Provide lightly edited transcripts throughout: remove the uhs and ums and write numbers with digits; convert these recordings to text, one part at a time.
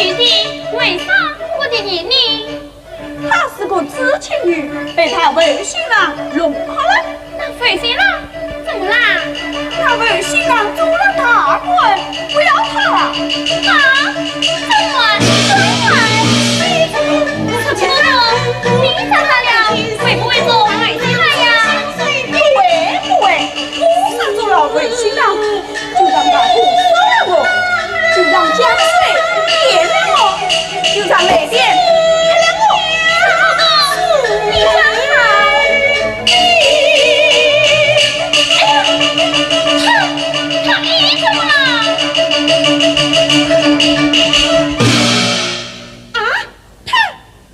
具体为啥我的儿女？她是个知情女，被她为新郎弄好了。那费心了，怎么啦？她为新郎做了大官，不要她了。啊？怎么？我听得懂，你找他了，会不会做为新郎呀？会不会？我上做了为新郎，就让大姑收了我，就让江水点了我，就让雷电开了我。你想看？他怎么了？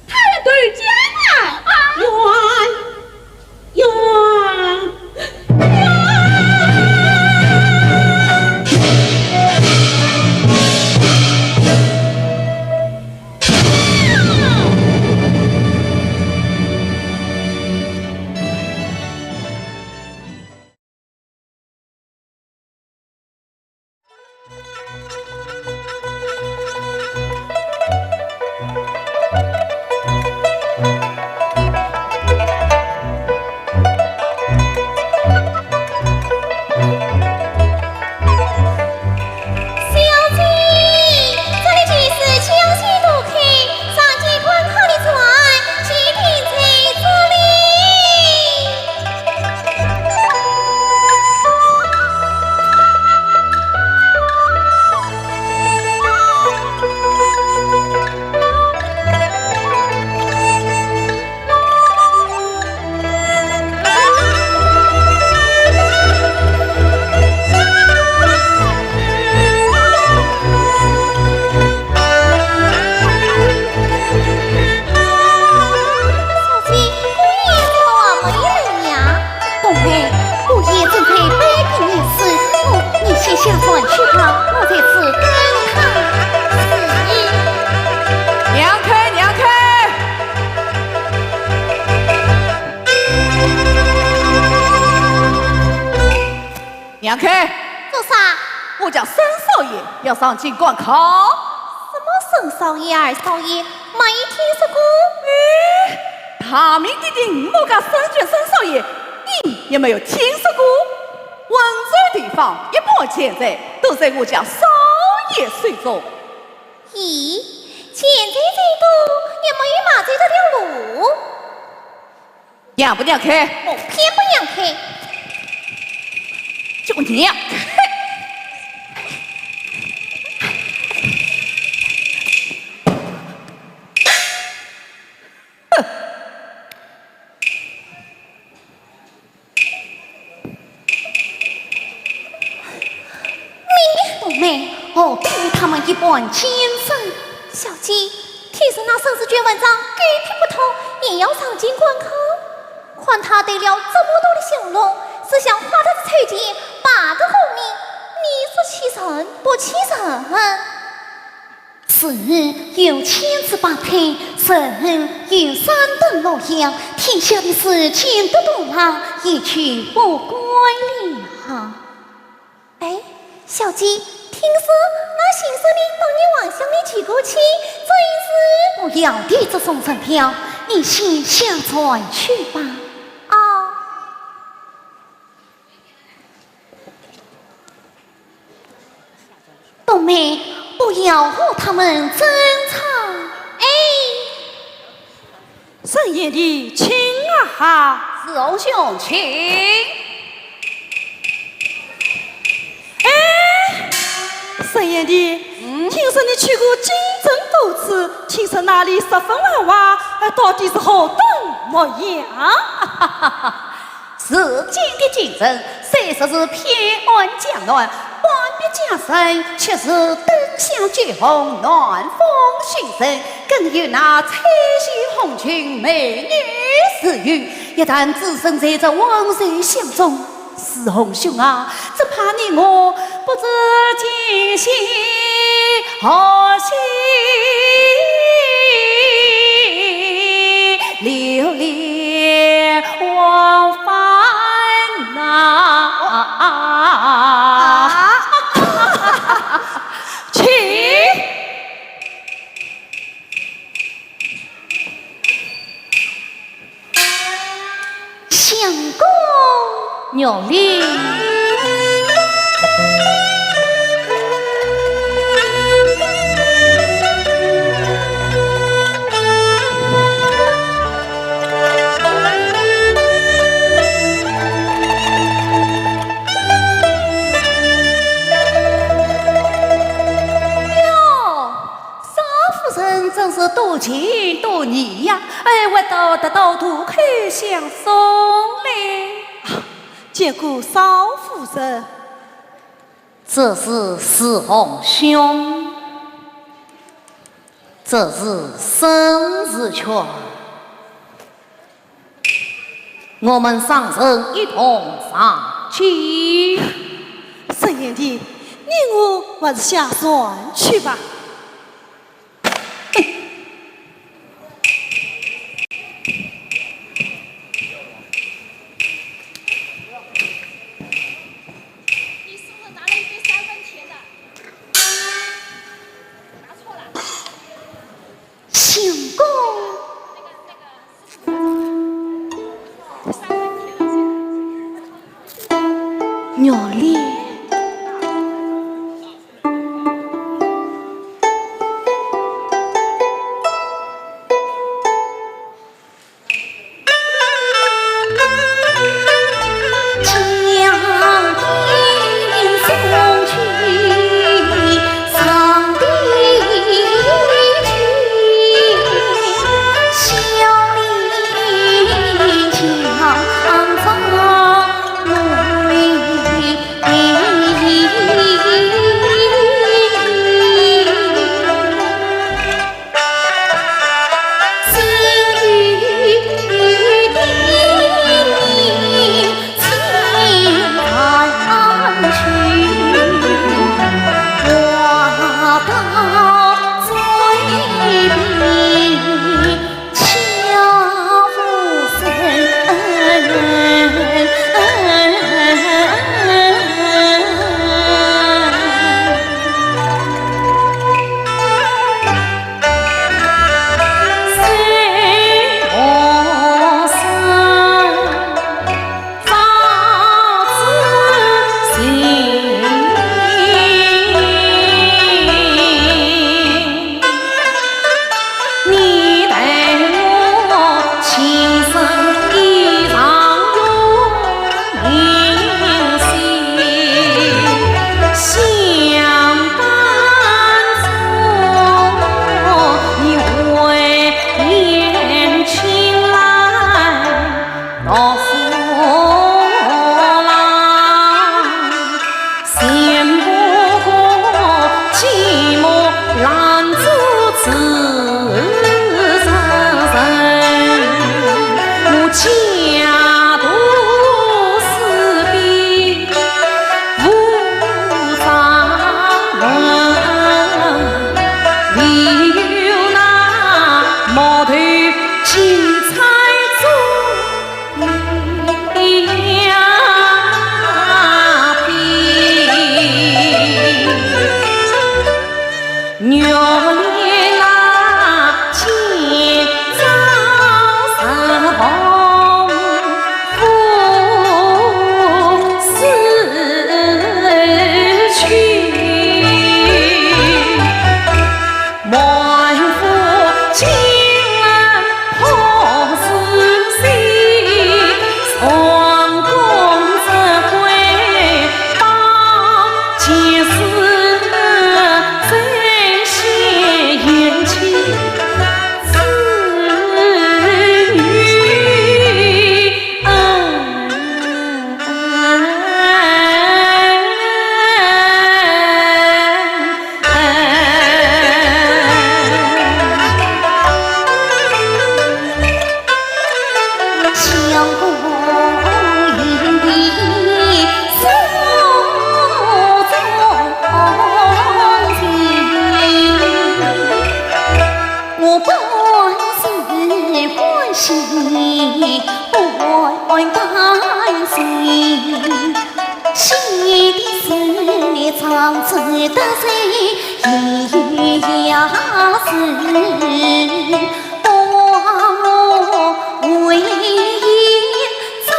他要对家啊！娘开，做啥？我叫沈少爷要上京赶考。什么沈少爷、二少爷，没听说过？大名鼎鼎某个沈卷沈少爷，你也没有听说过？温州地方一般钱财都在我家少爷手中。咦，钱财再多，也没有马走这条路。娘不娘开？我偏不让开。就娘开。妹，我比他们一般精神。小姐，听说那沈世娟文章狗屁不通，也要上京赶考。看他得了这么多的小龙，是想花他的彩钱把个好命。你说欺人不欺人？是有千姿百态，人有三等六样，天下的事情多多了，一去不归了。哎，小姐，听说那新生的当你往乡里娶过去，这一次不要的这种神条，你先下船去吧。哦，冬梅，不要和他们争吵。哎，沈爷的请啊哈，四欧兄请。沈爷的，听说你去过京城多次，听说那里十分繁华，到底是何等模样？是今的京城，虽说是偏安江南，半壁江山，却是灯香酒红，暖风熏身，更有那彩绣红裙，美女似玉。一旦置身在这温柔乡中，四红兄啊，只怕你我不知今夕何夕流连忘返呐。 去！鸟力。真是多情多义呀！哎，我得到土口相送嘞。见过少夫人，这是四红兄，这是生日券，我们上身一同上去。沈眼的，你我还是下船去吧。鸟力，我为造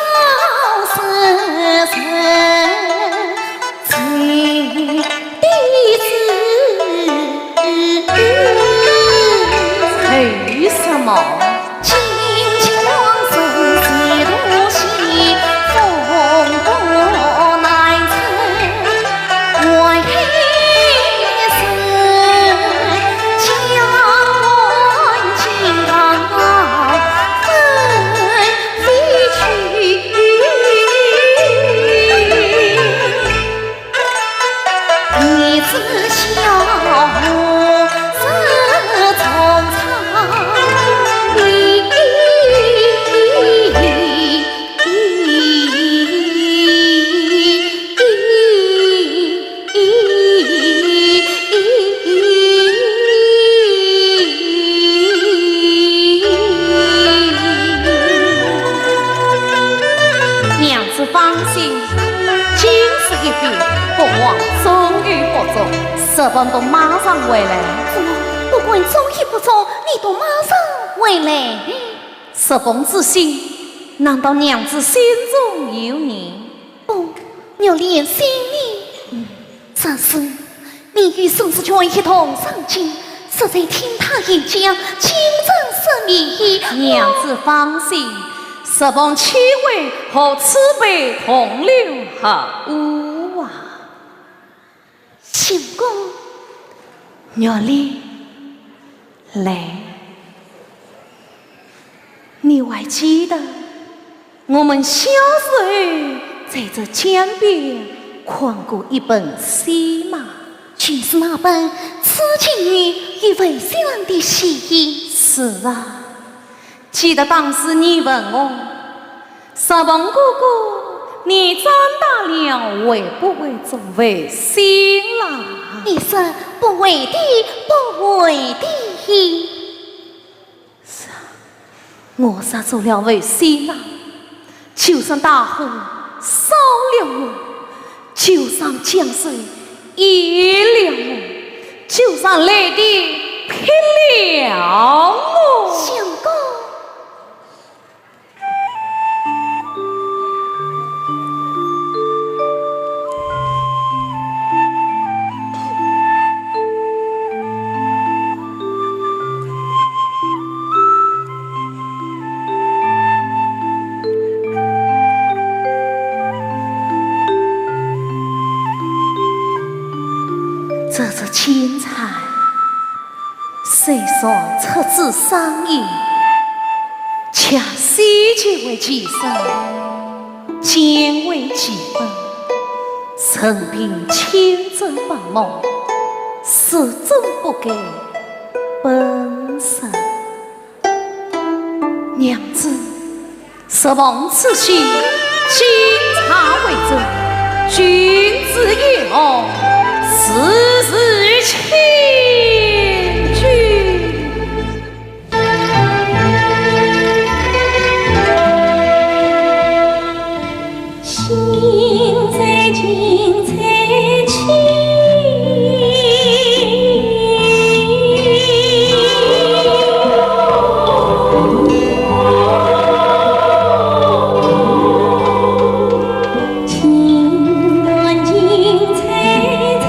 神。么？轻轻往生西路西，风波难测，为是江湾情长分飞去。你自笑我是从长离。娘子放心，今世一别，父王终于不走，十本都马上回来。怎么？不管终于不走，你都马上回来？十本之心，难道娘子心中有你？不，我连心里。这是你与宋世权一同上京，实在听他一讲，清正是你。娘子放心。十方七位和慈悲同流合污啊！相公，我哩来，你还记得我们小时候在这江边看过一本戏吗？就是那本《痴情女与韦小人》的戏。是啊。记得当时你问我，十王哥哥，你长大了会不会做为新郎？你说不会的，不会的。是啊，我啥做了为新郎，就算大火烧了我，就算江水淹了我，就算泪滴劈了我。相公。这是钱财，谁说出自商议？恰喜结为己身，奸为己本，陈平千真百梦，始终不改本身。娘子，十王此行，经察为真，君子也哦。时时亲君，心在情在情。情暖情在在。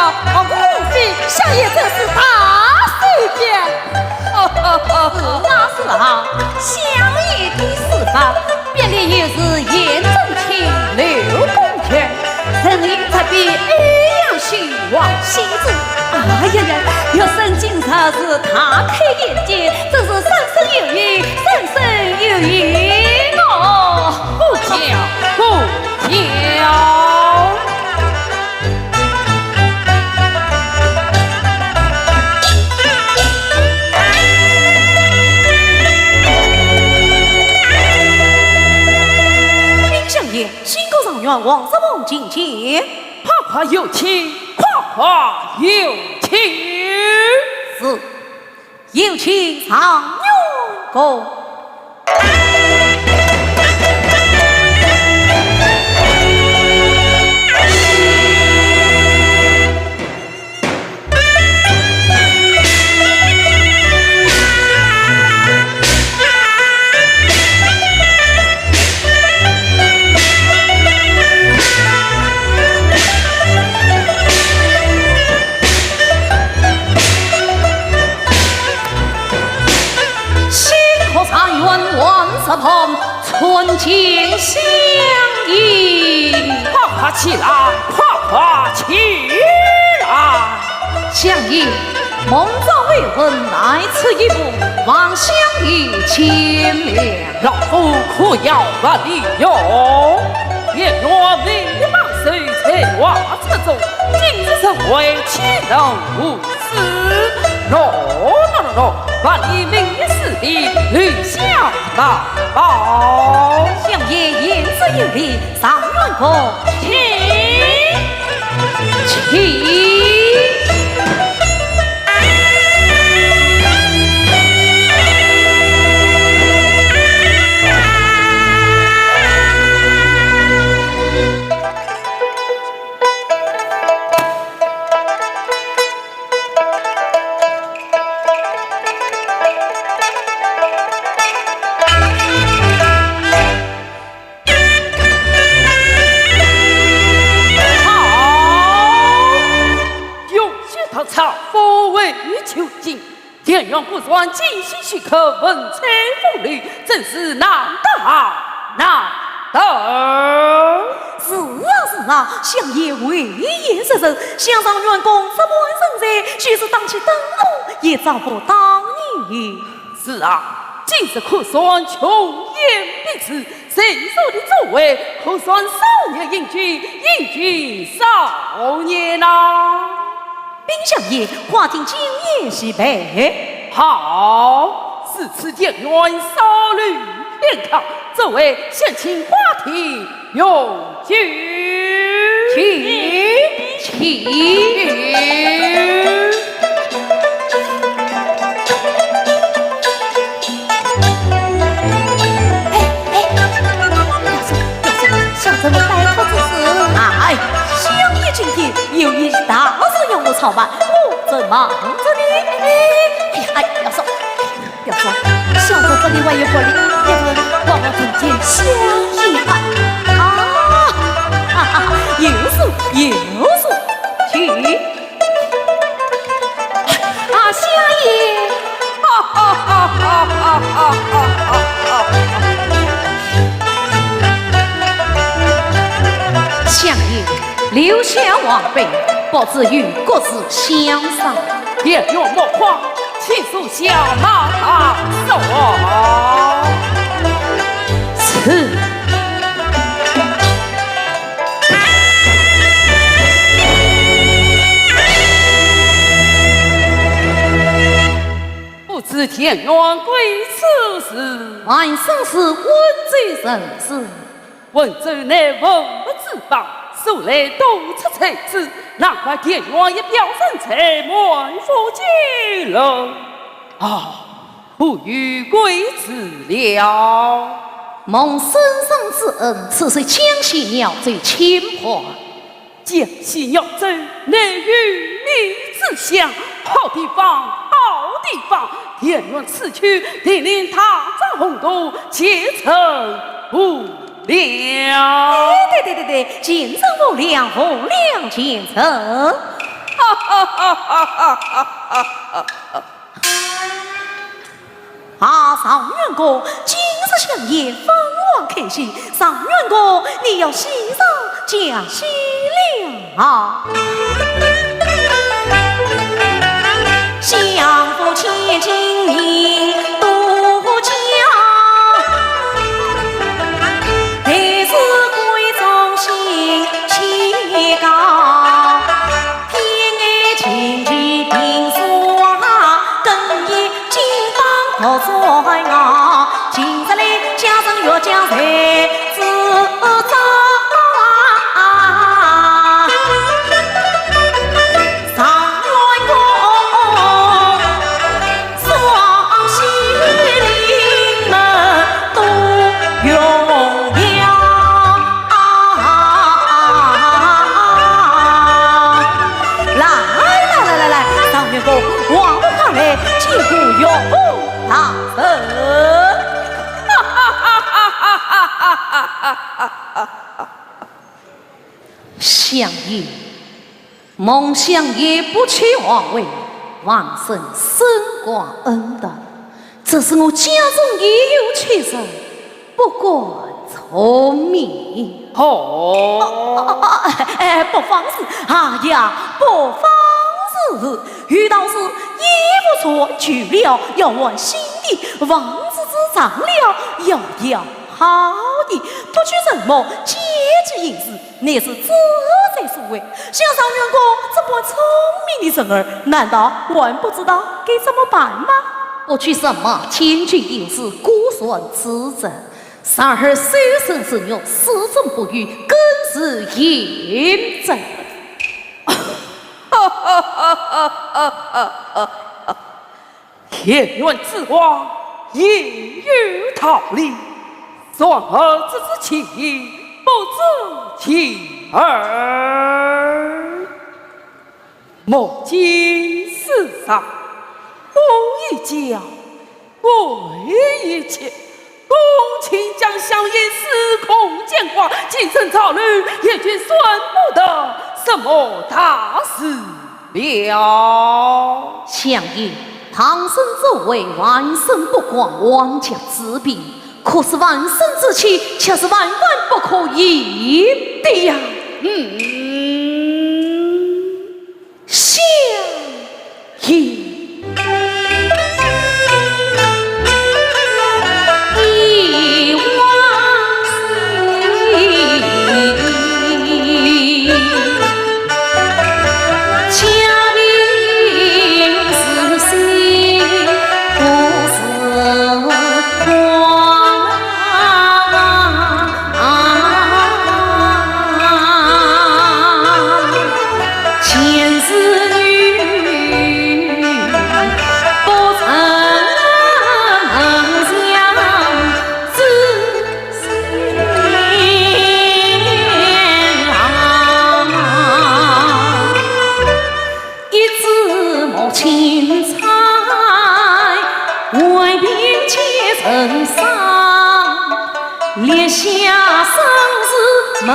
了，估计小爷这是大随便。是啊，小爷的事法，别离又是严正清刘公权，人应才比二样虚妄戏子。哎呀呀，要生经常是大开眼界，真是三生有余，三生有余哦！不教不教。王师傅进前，夸夸有请，夸夸有请。是，有请常员公。春情相依，夸夸起来，夸夸起来！相依，梦遭未婚，来此一步，望相依千两。老夫可要万里哟！愿我命万岁，才华出众，今日成为岂能无私？喏，万里明日四地，吕相大宝。相爷言之有理，上元公，请。田园不算精心许可，文采风流，真是难得。是啊，相爷威严实实，想让员工这般人才，须是当起灯笼，也找不到你。是啊，今日可算穷言毕辞，谁说的作为，可算少年英俊少年呐。禀相爷，花厅今夜西北。好，是此田园少女片刻，这位先请花厅用酒，请。想怎么拜托之事？哎，相爷今天有一大事要我操办，我正忙着呢。哎，不要说，小周这里我有玻璃，一会我听见相爷有数，去相爷，相爷留下王辈，不至于各自相伤。田园莫夸，请速下马走。是。不知田园贵此事，万生是温州人士，温州内文不自保，素来多出才子，难怪田园一表人才，满腹经纶。不与贵子了。蒙先生之恩，此虽江西鸟最轻薄。江西鸟州，乃与你之乡，好地方，田园此去，定令他朝宏图，前程无量。对，前程无量，前程。啊，上元哥，今日相爷分王开心，上元哥，你要喜上加喜了。相夫千金名独家，乃是贵重心气高，偏爱情奇平素啊，更以金榜头在啊，今日来加上越江才自招。相爷，梦相爷不娶王位，王生身挂恩德，这是我家中也有缺失，不过聪明。不妨事，哎呀，不妨事。遇到事也不错，去了要往心底，王子之长了要好的，不取什么阶级隐私，乃是自在所为。像上元哥这般聪明的人儿，难道还不知道该怎么办吗？不取什么千钧隐私，孤算此责。32岁生之女，始终不渝，更是严正。天元之王也有道理，双儿之情不知其二。莫今世上无一家，为一切。公卿将相爷司空见惯，今生草履也却算不得什么大事了。相爷，唐僧作为万圣不光王家之兵，可是万圣之气，却是万万不可言的呀。相爷。列下生死门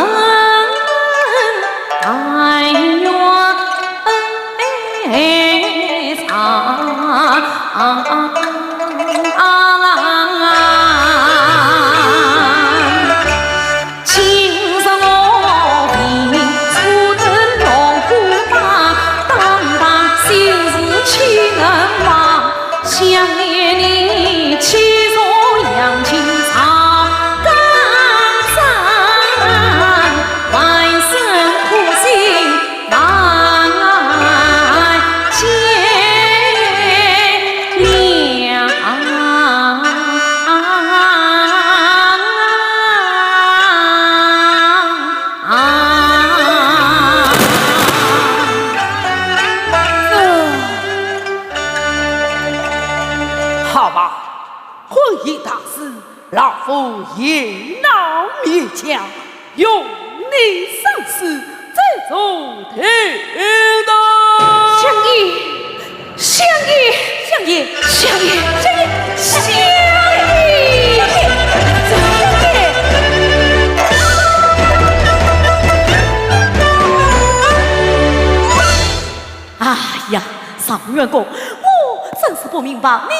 哀怨长，今日我凭初登龙虎榜，当当心事岂能忘？想念你气若扬情长。老夫也闹灭强，用你生死再做天道。相爷，相爷，相爷，相爷，相爷，相爷，啊！呀，上元公，我真是不明白你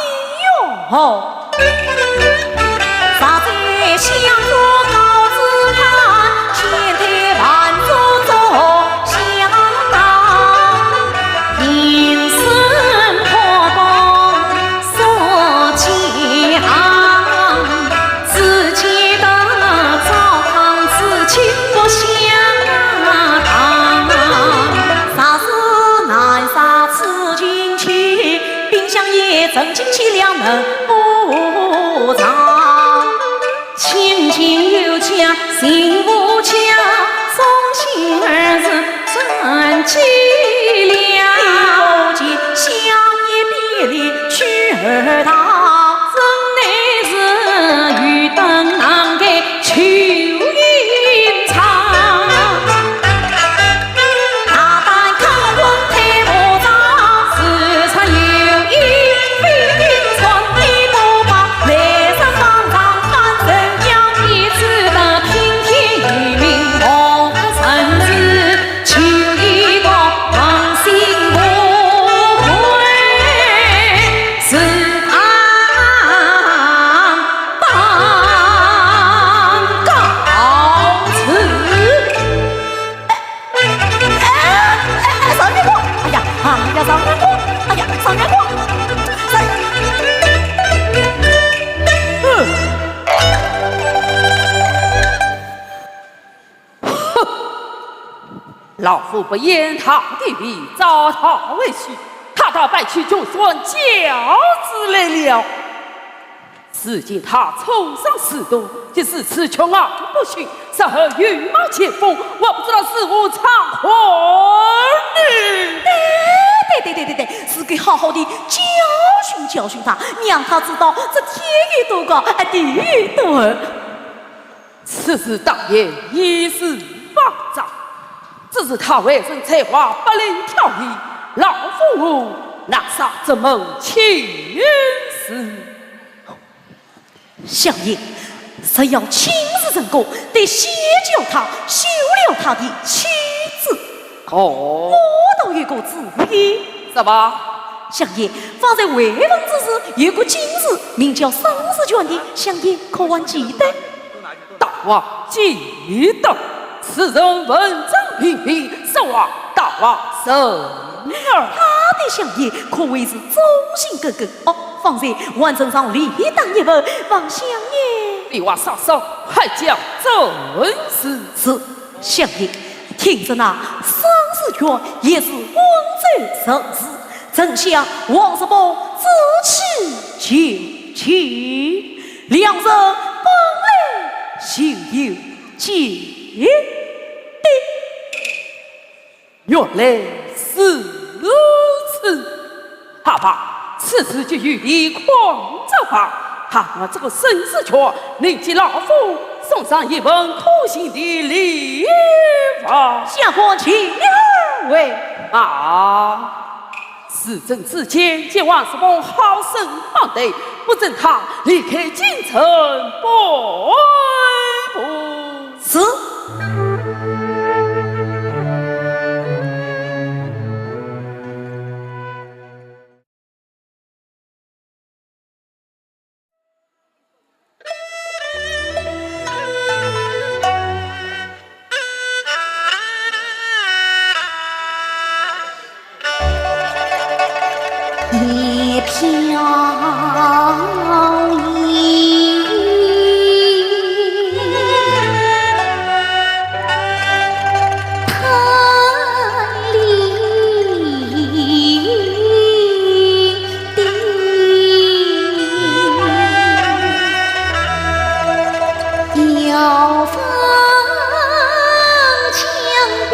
哟。啥在相国高子看，千台万座坐相当，名声破动所讲，自己的糟糠之情不相当，啥是难杀此进去，冰箱也正进去两门不长。亲情有家，心无家，送心儿子真凄凉。不见相依别离去儿堂，真乃是玉灯难给秋阴长。大胆抗婚太无章，时常有意非定存你不把来生方丈翻身将一次的听天与命红尘子求一个王心无悔是他当告辞。上元公，哎呀，上元公，哎呀，上元公，老夫不言他弟弟遭他委屈，他到败去就算教子来了。只见他冲上四度，就是词穷而不逊，稍后羽毛前锋，我不知道是无常何女。对，是该好好的教训他，让他知道这天与多高，地与多厚。此事当然也是妄诈，只是他为人才华不灵调理，老夫拿啥这门亲事？相爷，谁要亲自成功，得先救他，休了他的妻子。哦，我倒有个主意。什么？相爷，方才未婚之时，有个金子，名叫桑氏卷的，相爷可还记得？大王记得，此人文章平平，是我大王孙儿。他的相爷可谓是忠心耿耿哦。方才完成上理当一问，望相爷你话杀手，快讲正事。是相爷，听着那桑氏卷也是温州城市，正像王世宝自起就亲，两人本来心有结的，原来是如此。好吧，此次就与你狂着吧。我这个绅士圈，您替老夫送上一份可心的礼法。下官请二位。时政之间，见王世峰好生放得，不准他离开京城半步。是。一飘逸，太离地，要放枪毙。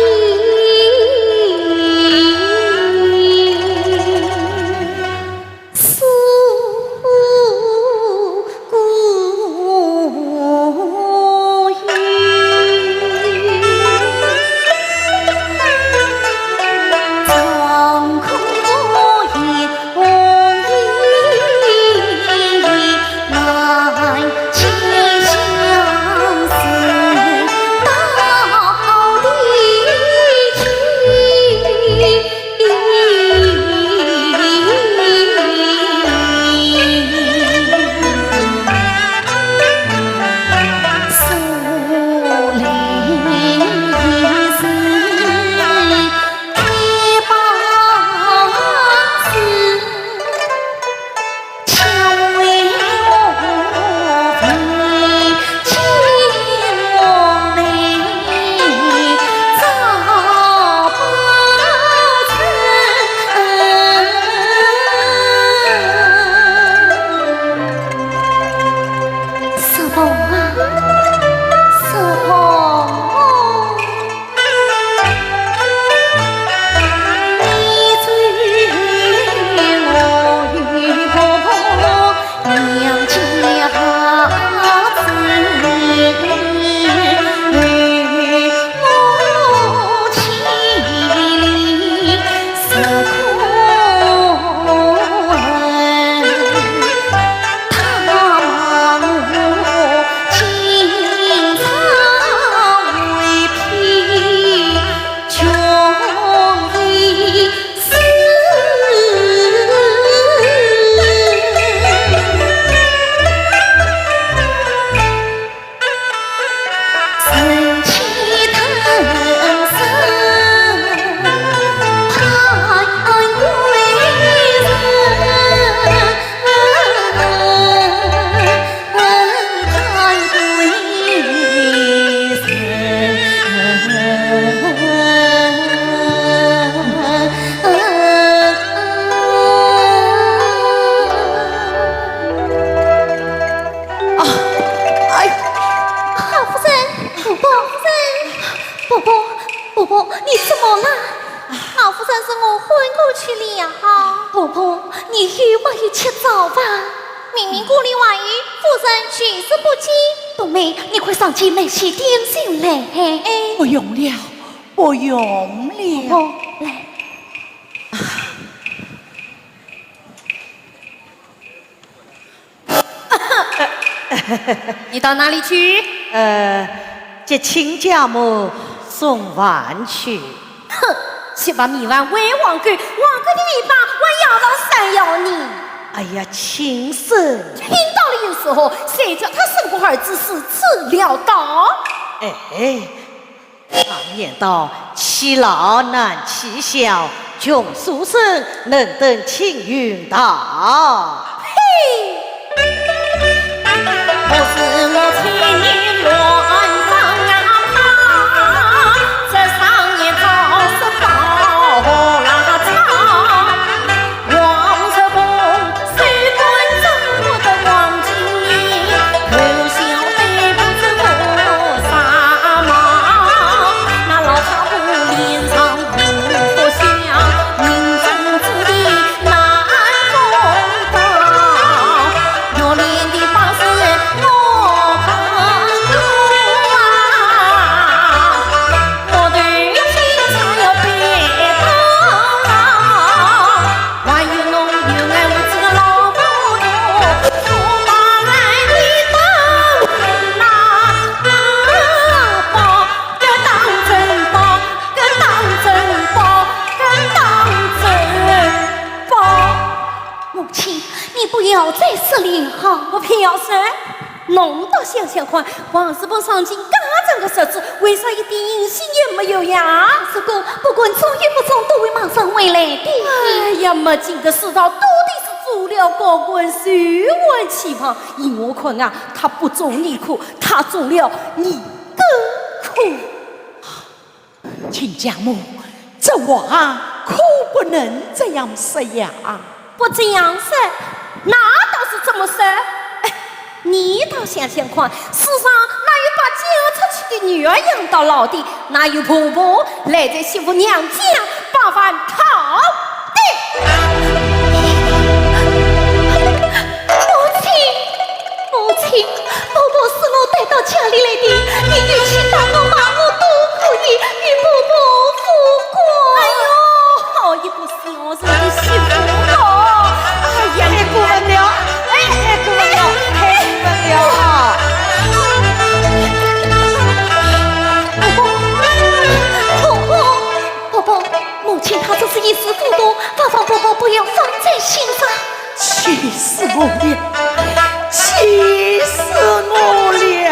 是我昏过去了哈。婆婆，你有没有吃早饭？明明锅里外语，夫人举止不惊。冬梅，你快上去买些点心来。不用了，不用了。婆婆，来。你到哪里去？接亲家母送饭去。哼，先把米碗喂王哥，王哥的尾巴我要到山要你。哎呀，亲生，听到了有时候，谁叫他生过儿子是吃了刀？哎，常言道，欺老难欺小，穷书生能登青云道。嘿，不是我千年乱放呀怕，这上年早是报拉长。王泽峰虽端正我的王金，可笑对不知我啥忙。那老茶壶脸上不佛香，民众之地难公道。若脸的把事我很多啊，我对心肠要别当啊，还有侬有爱我这个老婆婆，说把来你当真呐，宝要当真宝，要当真宝，要当真宝。母亲，你不要再失礼哈！我偏要生，弄到想想看，王师傅上京干这个事子，为啥一点音信也没有呀？这个不管中与不中，都会马上回来的。哎呀，没劲的世道，到底是做了高官，谁问期盼？依我看啊，他不中你苦，他中了你更苦。亲家母，这话可不能这样说呀。不这样说，那倒是这么说。哎，你倒想想看，世上哪有把嫁出去的女儿养到老的？哪有婆婆赖在媳妇娘家把饭讨的？母亲，婆婆是我带到家里来的，你与其当我妈，我都可以与婆婆富贵。哎呦，好一个孝顺的媳妇哦！哎呀，太过分了，太过分了，太过分了！婆婆，母亲她只是一时糊涂，麻烦婆婆不要放在心上。气死我了！气死我了！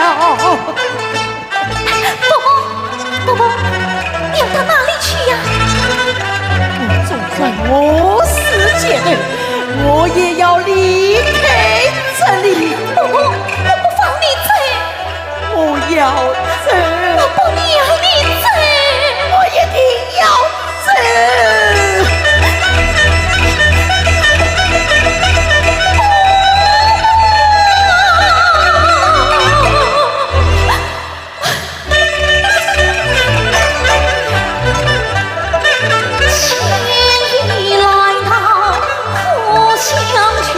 婆婆，你要到哪里去呀？就算我死界的，我也要离开这里。婆婆，我不放你走，我要走，我不让你走。我一定要走。千里来到故乡去。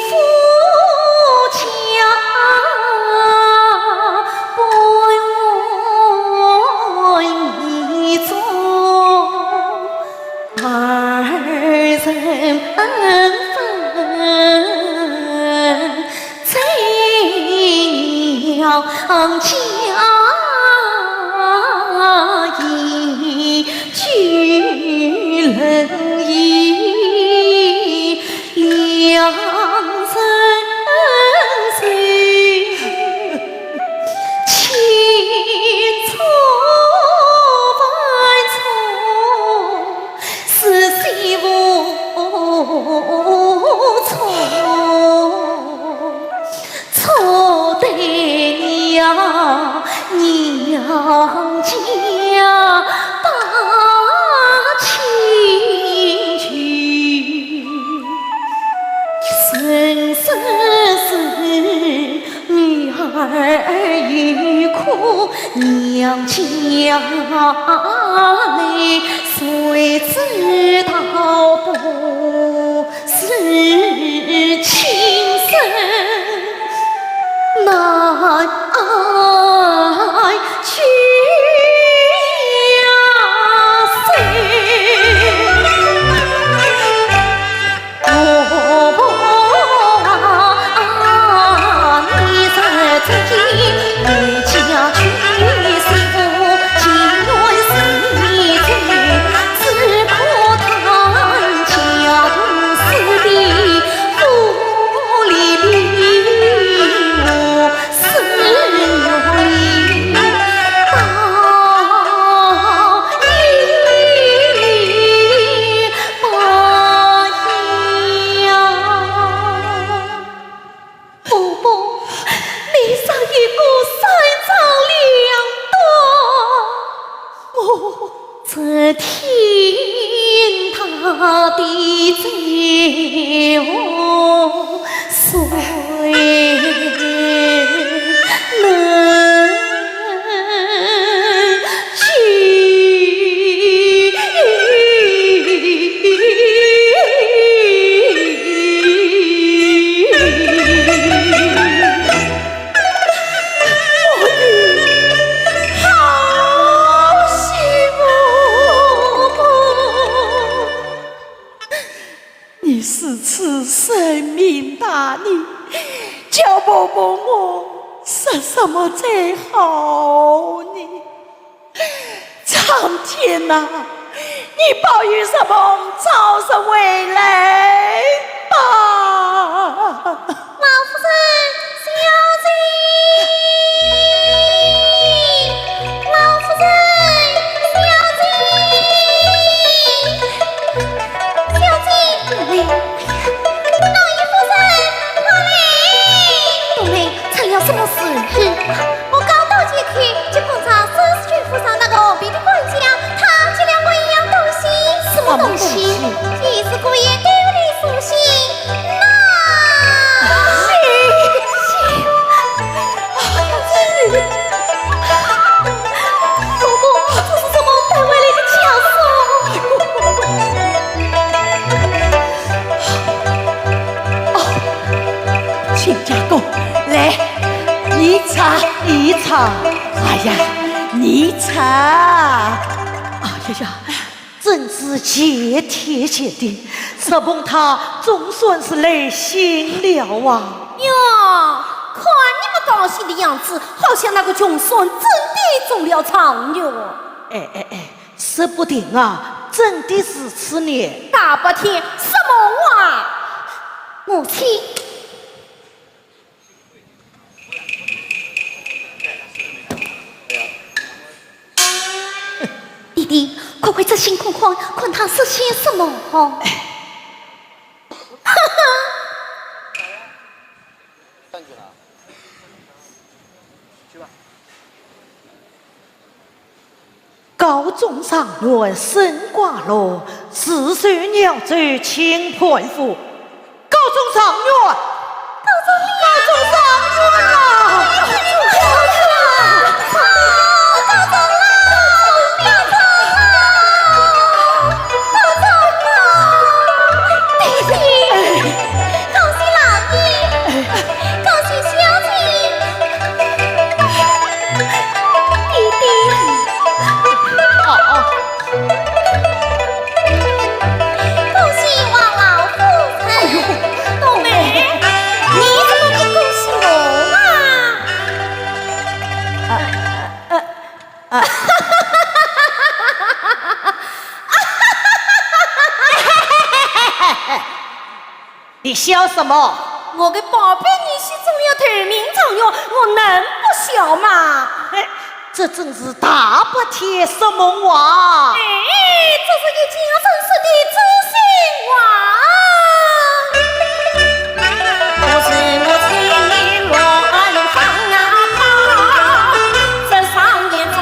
夫家不家把亲聚，生生世女儿欲哭，娘家里谁知道不是亲生？难爱去呀谁？你在这里为家去幸福，情愿是罪，只可叹家徒四壁，父离离我思女，到一把呀。伯伯，你上一个三朝两断，我这天塌的罪恶，谁能你是此生命大利，叫伯伯我说什么最好呢？苍天呐，你保佑什么早日回来吧！老夫人，小姐，老夫人，小姐，小姐，老爷夫人，我来。曾有什么事？我刚到街口，就碰上绅士郡府上那个后边的管家，他借两个一样东西，什么东西？一是姑爷对我的书信，亲家公，来，你尝一尝。哎呀，你尝。哎呀，真是谢天谢地，石pom他总算是来信了啊！哟，看你们高兴的样子，好像那个穷孙真的中了长药。哎，说不定啊，真的是此年。大白天什么话？母亲。弟弟，快快这心框框，看他是些什么哈？哈哈。高中上院升挂落，4岁鸟走青盘府。高中上院，高中上院啊！你笑什么？我的宝贝女婿中了头名状元，我能不笑吗？这真是大白天说梦话！这是一家真实的知心话。我是我千里乱放啊跑，这上演中。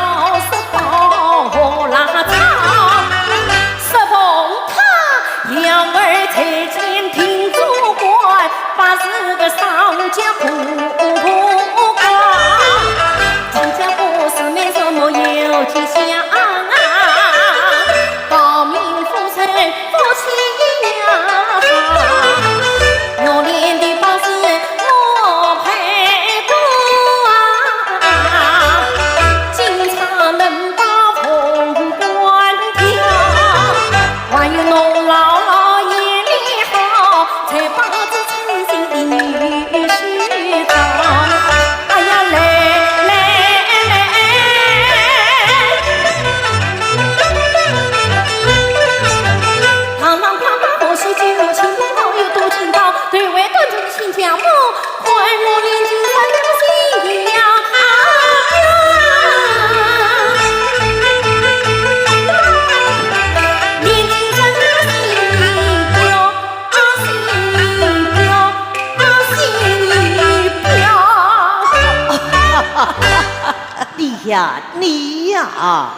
呀，你呀，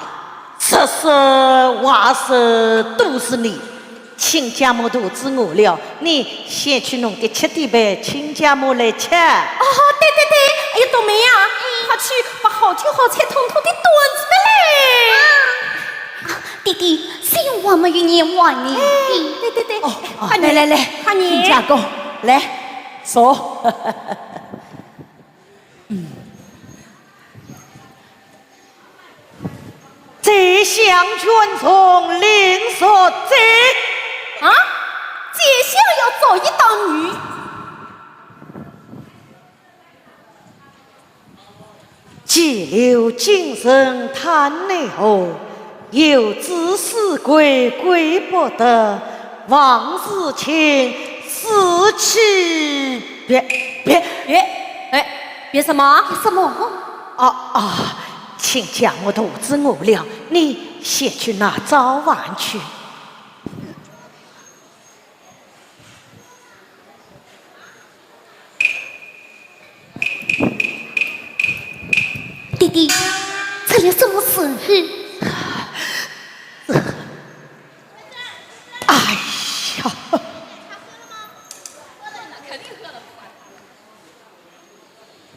这是话是都是你，亲家母肚子饿了，你先去弄点吃的呗，亲家母来吃。哦，对对对，哎呀，冬梅呀，快去把好酒好菜统统的端出来。弟弟，谁用我们与你玩呢？对对对，来，快你亲家公来坐。这项卷从令所知。啊，接下要做一道鱼。急流精神叹内后，有知死鬼鬼不得，王事情死去别什么？什么？亲家母肚子饿了，你先去拿早饭去。弟弟，这有什么事？哎呀！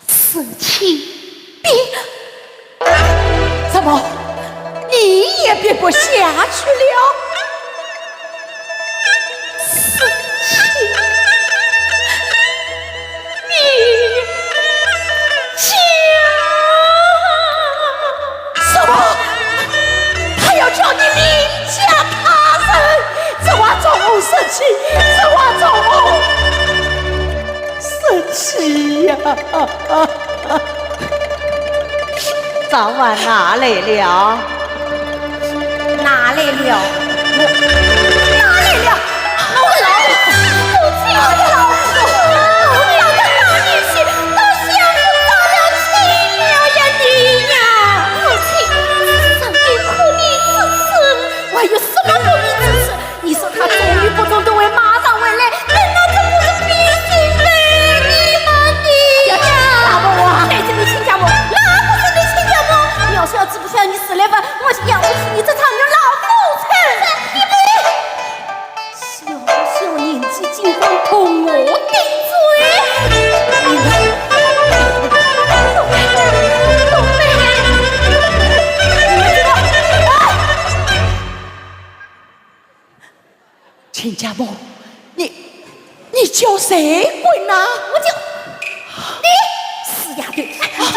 事情别怎么？你也憋不下去了？事情别讲。什么？他要叫你名家他人？这话中我生气，这话中我生气呀！早晚哪来了？哪来了？哪来了？我老父亲，老父，我两个大女婿都相互打了亲了呀你呀！父亲，上帝苦你之死，我还有什么苦你之死？你说他终于不中都会马上回来，难道这不是必心为你吗？你呀，打不我，谁是你亲家母？那不是你亲家母。你要是要知不需要你死来吧，我是养不起你这场牛老父亲。小年纪竟敢同我顶嘴！冬梅，亲家母，你叫谁滚啊？我就你死丫头！冬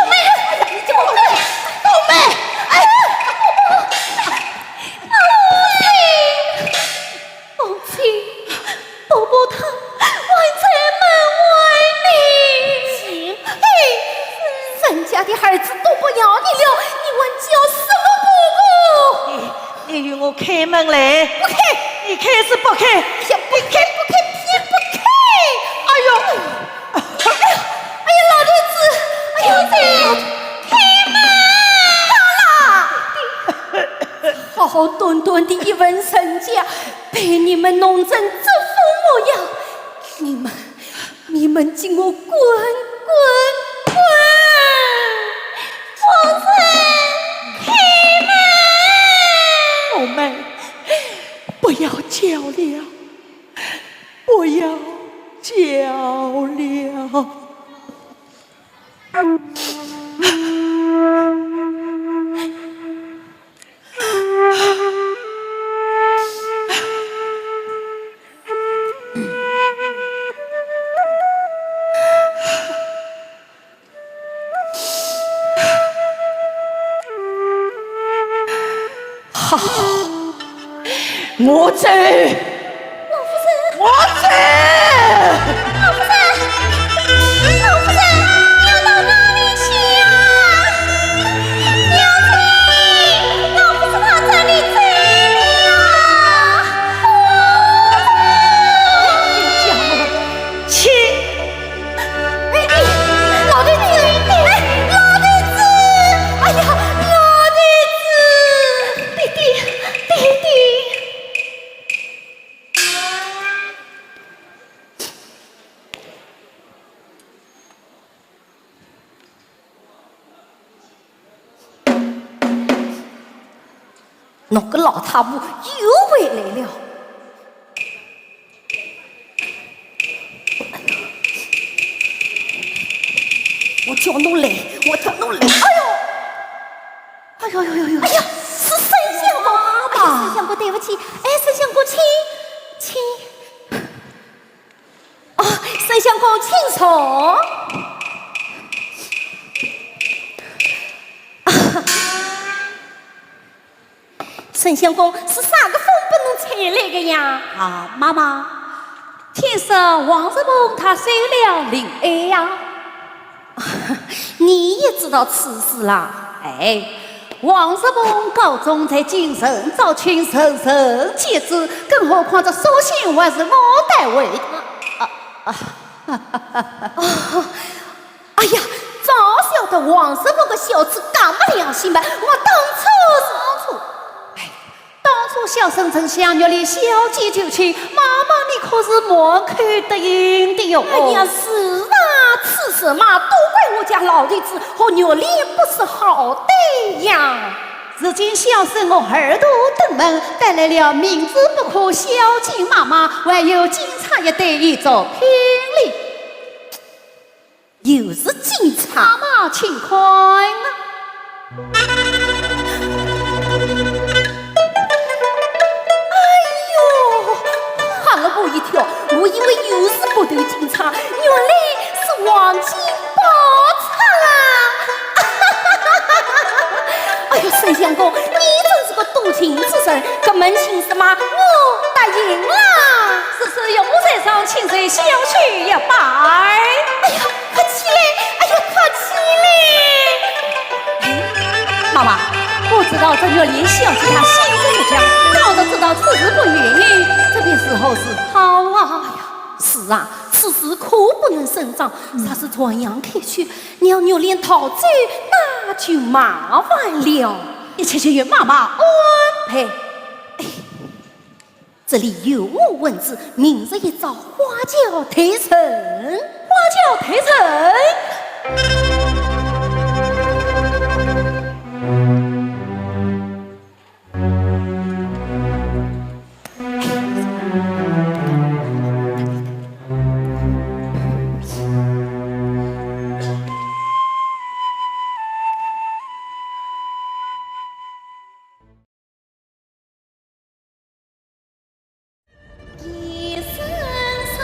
梅，你叫我冬梅，哎呀！父亲，伯伯他还在门外呢。人家的孩子都不要你了，你问叫什么伯伯？你与我开门来！不开，你开是不开？偏不开，偏不开！哎呦，老头子，哎呦，开门！好好端端的一文身家，被你们弄成这副模样，你们请我滚！夫人，开门！我们不要叫了，不要叫了。我走，我走。老夫人，要到哪里去呀？娘子，老夫子他在你这里呀！亲，老弟子，哎呀，老弟子，弟弟。那个老太婆又回来了。我叫侬来，我叫侬来！哎呦，哎呦呦呦！哎呀，是沈相公！哎呀，沈相公，对不起，哎，沈相公，请。哦，沈相公，请坐。沈相公是啥个风不能吹来的呀？啊，妈妈，听说王世鹏他收了灵爱呀。你也知道此事啦？哎，王世鹏高中在京城找群神神妻子，更何况这书信还是我代为的。哎呀，早晓得王师傅个小子干没良心吧？我当初小生曾相约里小姐就亲，妈妈你可是莫看得应的哟。哎呀，是啊，此事嘛，都怪我家老弟子和肉脸不是好的呀。如今小生我耳朵登门，带来了明知不可孝敬妈妈，还有警察也对一做评理。又是警察妈妈，请看啊！吓了我一跳，我以为又是部队警察，原来是王金宝察啦！哎呀，沈相公，你真是个多情之人，这门亲事嘛，我答应啦。此事永在上，请随小婿一拜。哎呀，客气嘞！哎呀，客气嘞！妈妈，不知道这月连小姐她心中不讲，早就知道此事不允许，这便是好事好啊！哎呀，是啊，此事可不能声张。啥是传扬开去，让牛脸逃走，那就麻烦了。一切就由妈妈安排。这里有我文字，明日一早花轿推陈，花轿推陈。一声声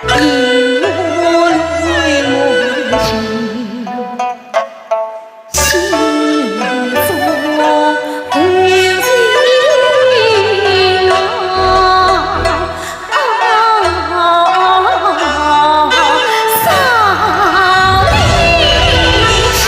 因我泪满襟，心中无情伤离情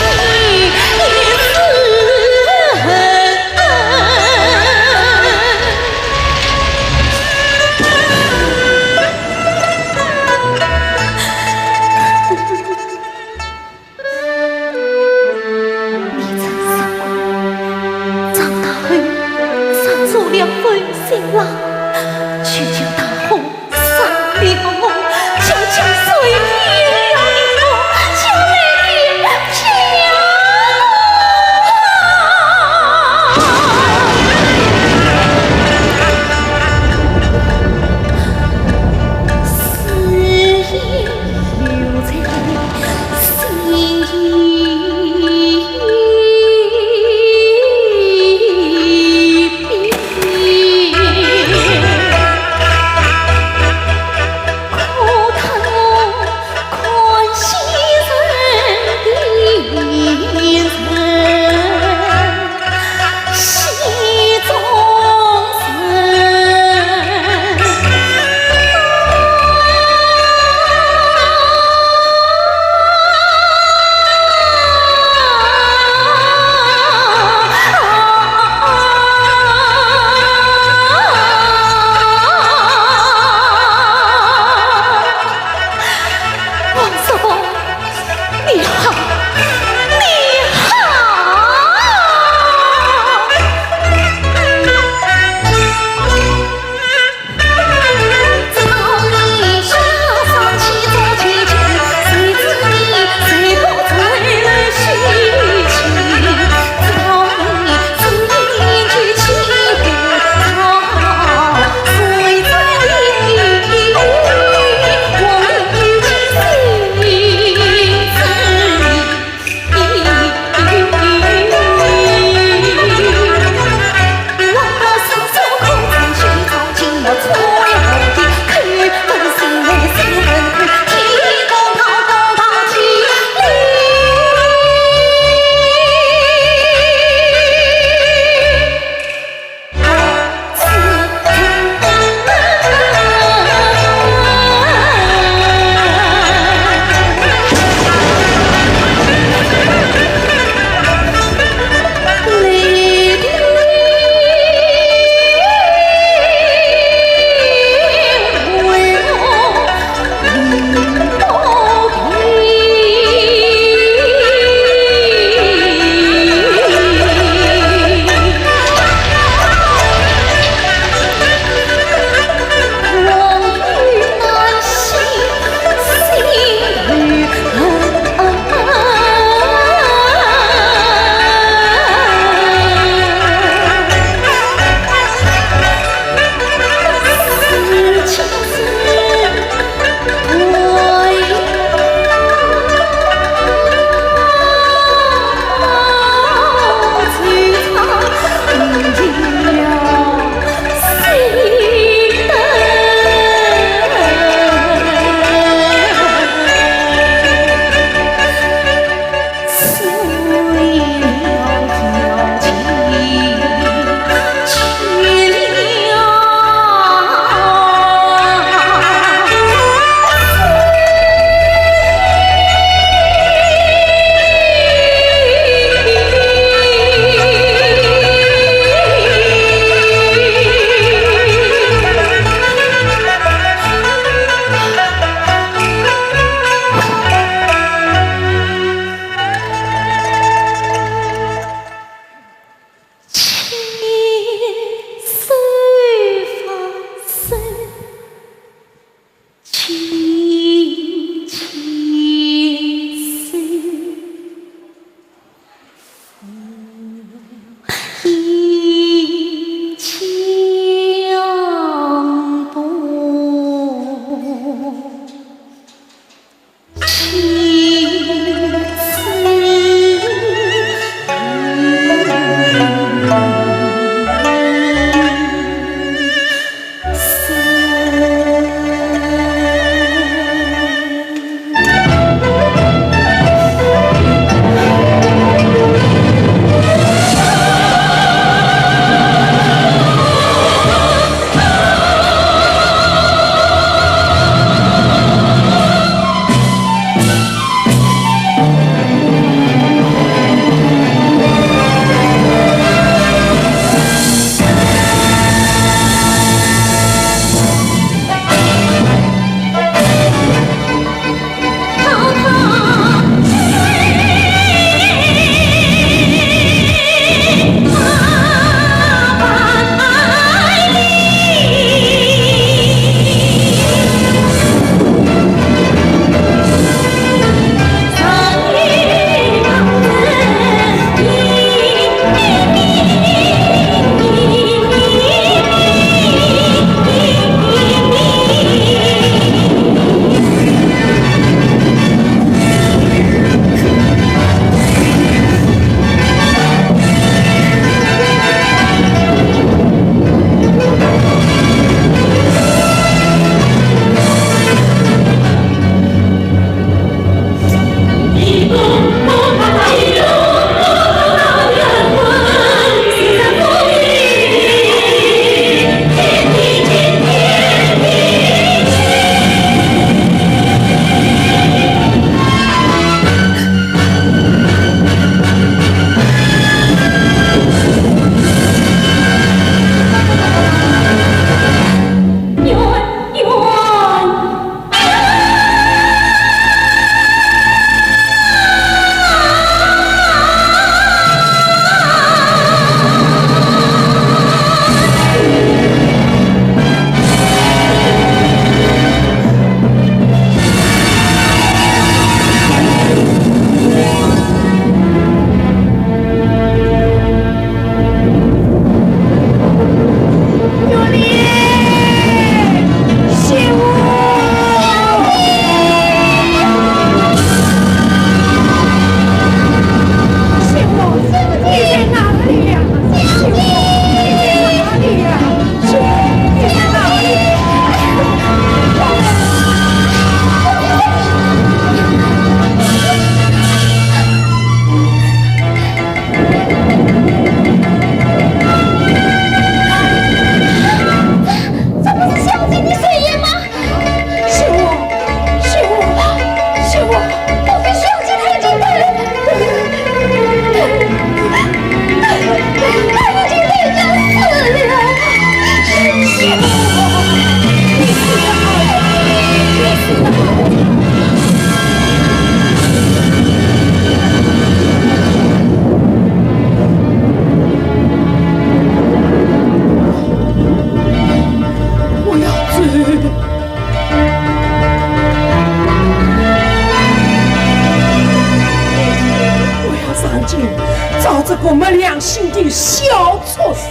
个没良心的小畜生！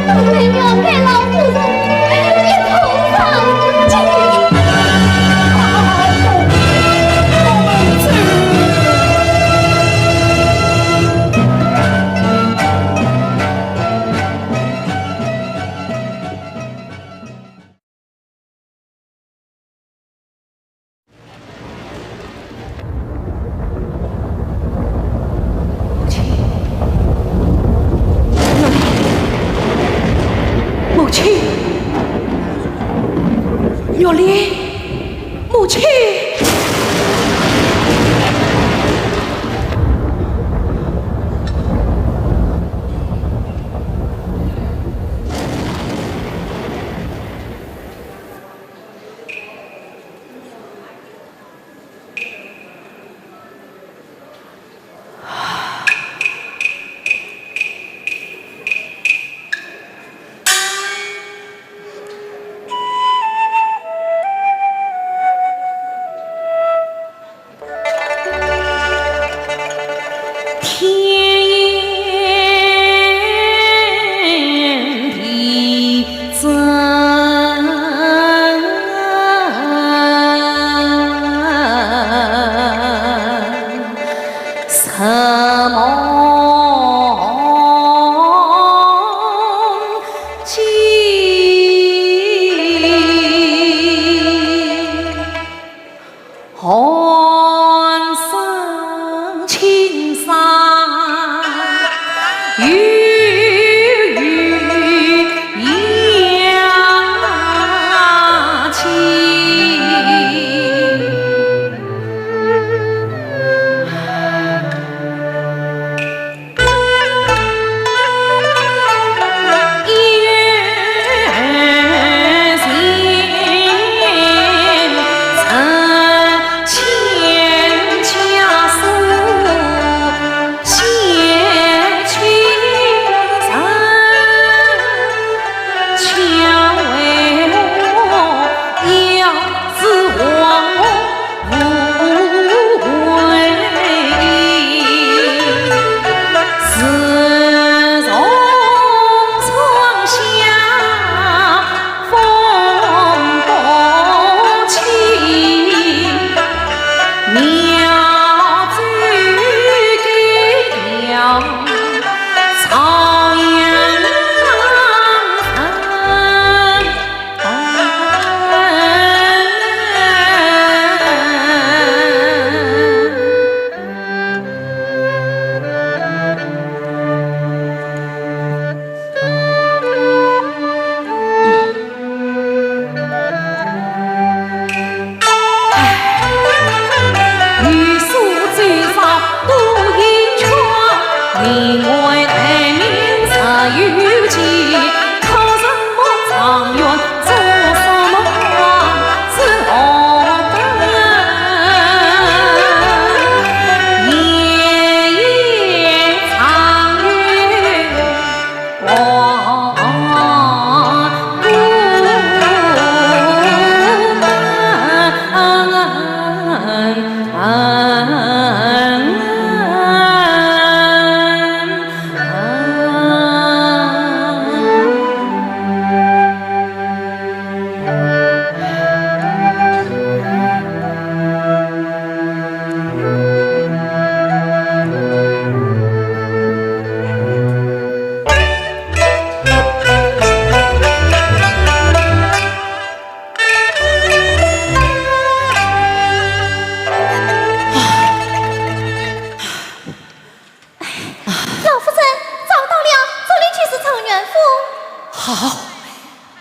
都没有给老夫人一头上金。月莲，母亲，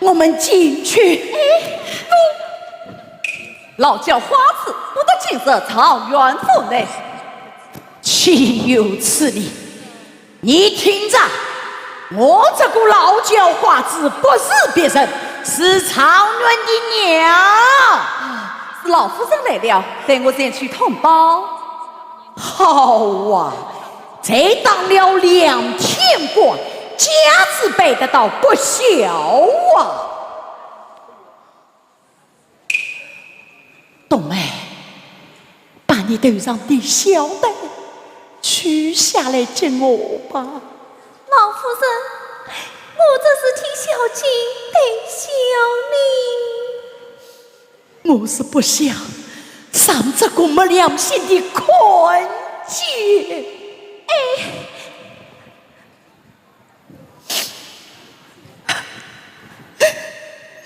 我们进去。老叫花子不得进这草原府内，岂有此理！你听着，我这个老叫花子不是别人，是草原的娘。是老夫人来了，带我前去通报。好啊，这当了2天官，家子背得到不小啊！冬梅，把你头上的小带取下来见我吧。老夫人，我这是替小姐得笑你。我是不想伤这个没良心的坤姐。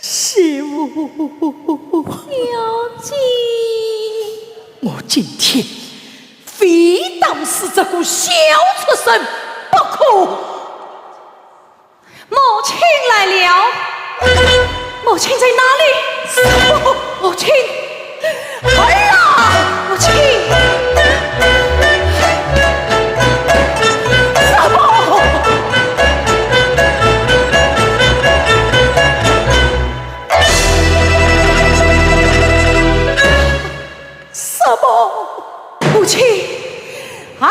媳妇，小姐，我今天非当是这个小畜生不可。母亲来了，母亲在哪里？母亲，儿啊，母亲，什么？什么？母亲，儿。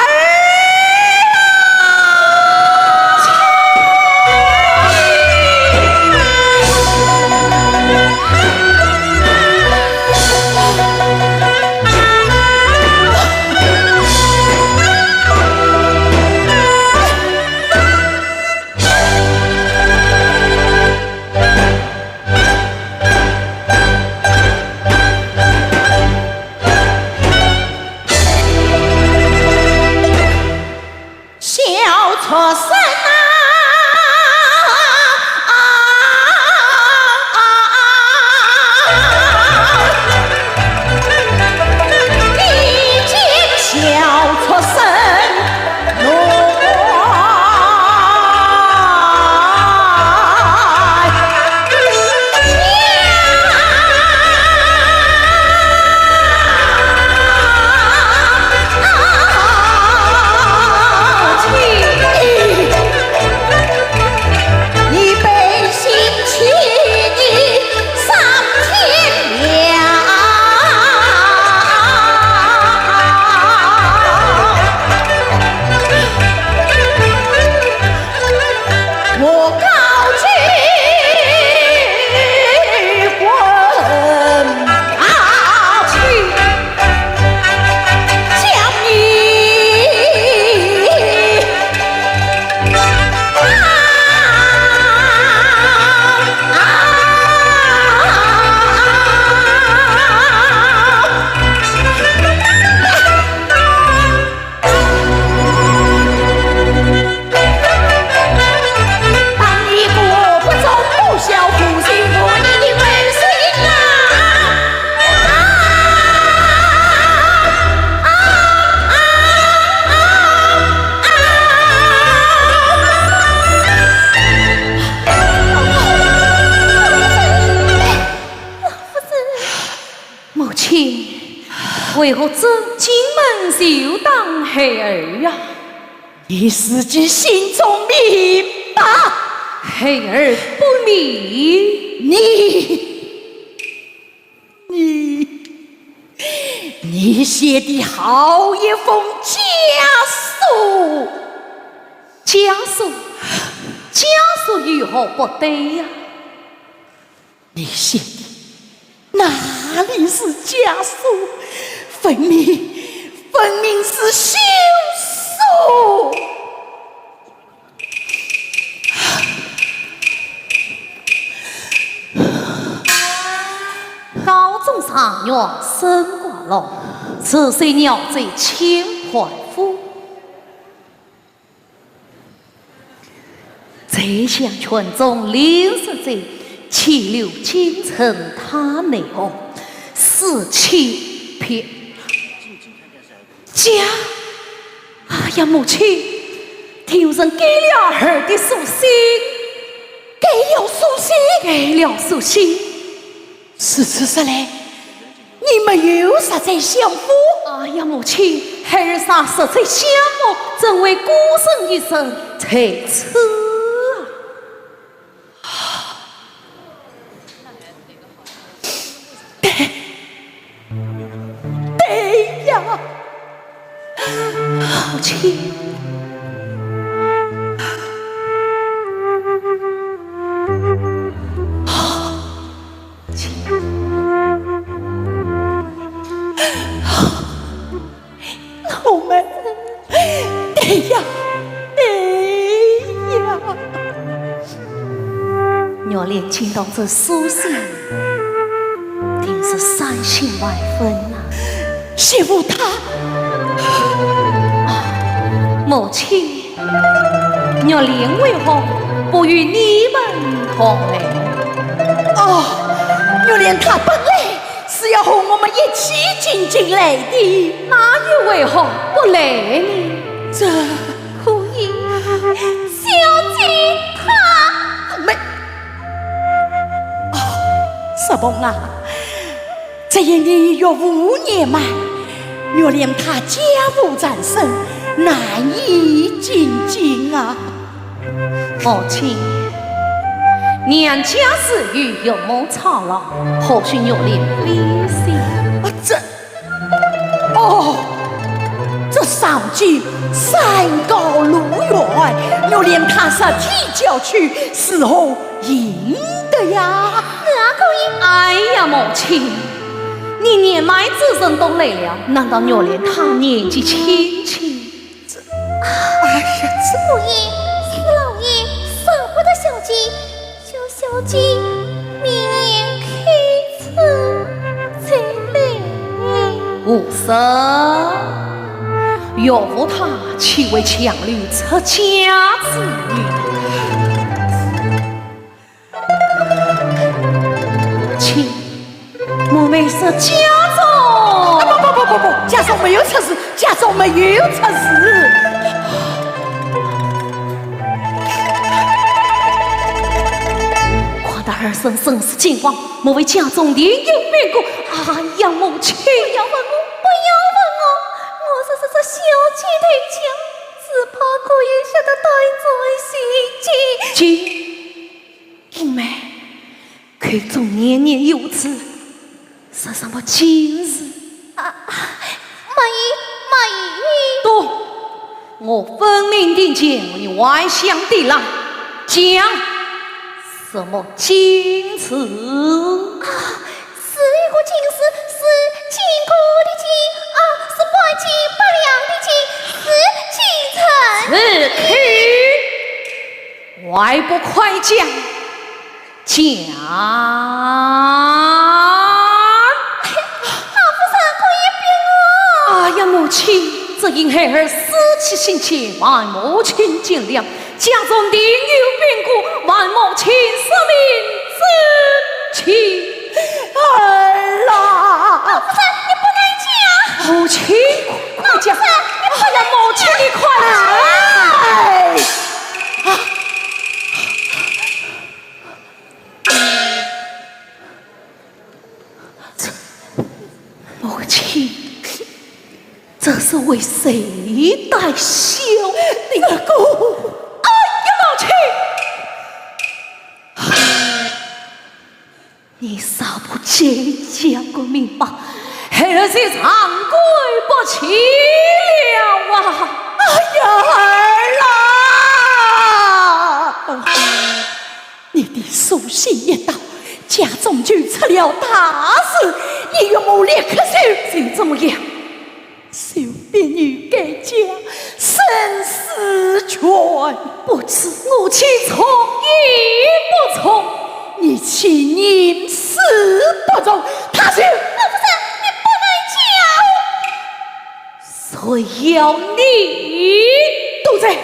为何只进门就当孩儿呀？你自己心中明白。孩儿不明，你写的好一封家书如何不对呀？你写的哪里是家书？分明是休书。高中3月升挂楼，此岁鸟贼千环夫。这项群众临时者，气流京城他内后，死气撇家。哎呀，母亲，听人给了儿的书信，给了书信。是此说来，你们有啥在相负？哎呀，母亲，孩儿啥实在相负，正为孤身一生才此啊！对呀，母亲。呀，对呀！若莲听到这书信，定是伤心万分呐、媳妇她，母亲，若莲为何不与你们同来？哦，若莲她本来是要和我们一起进来的，那又为何不来呢？这可以，小姐她没。什么啊？这一年约5年嘛，若莲她家务缠身，难以进啊。母亲，娘家事与有谋操劳，或许若莲微心。啊，这上京山高路远，若莲她实体郊区，是何应的呀？那可以。哎呀，母亲，你年迈之人都来了，难道若莲她年纪轻轻？哎呀，不应，四老爷舍不得小姐，叫小姐明年开始再来。无色，岳父他岂为强女出家之女？亲，我没说家中。不，家中没有出事，家中没有出事。况他儿孙生死境况，莫为家中另有变故。哎呀，母亲，不要问我，不要问我，我是小姐的家，只怕可以晓得带在心间。妹，看中年年有此，是什么今日？多，我分明地见你外乡的来讲什么今此？是一个今事，是金国的金啊，是百斤8两的斤，是清晨。此去，外不快讲，讲。哎呀，母亲，这因孩儿死气心切，望母亲见谅。家中另有变故，望母亲赦免之情。儿啊！夫人，你不能讲。母亲，快讲！哎呀，母亲，你快讲！母亲。这是为谁带孝的哥？哎呀，母亲，你少不见讲个明白，孩儿是长跪不起了啊！哎呀，儿啊！你的书信一到，家中就出了大事，你与我立刻就怎么样？小婢女改嫁，生死全不知我妻从亦不从，你妻宁死不忠，他就夫人，你不能讲。谁要你都在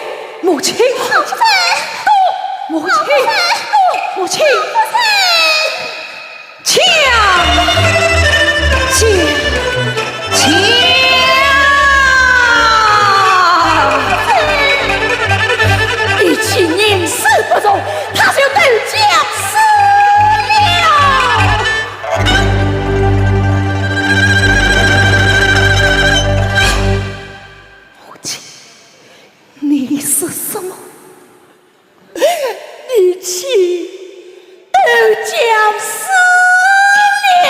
母亲，夫人，母亲，母亲，夫人，请。其宁死不忠，他就等将死了。母亲，你是什么？你妻都将死了。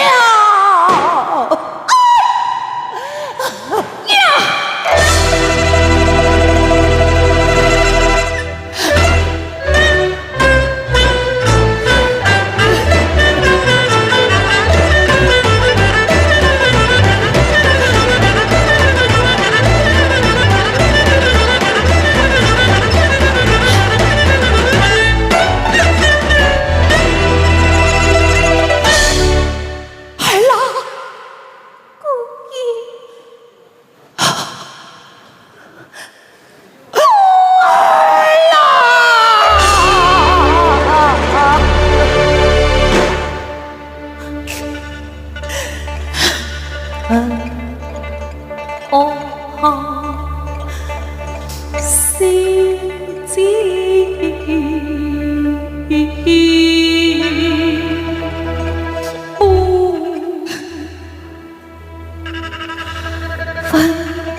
问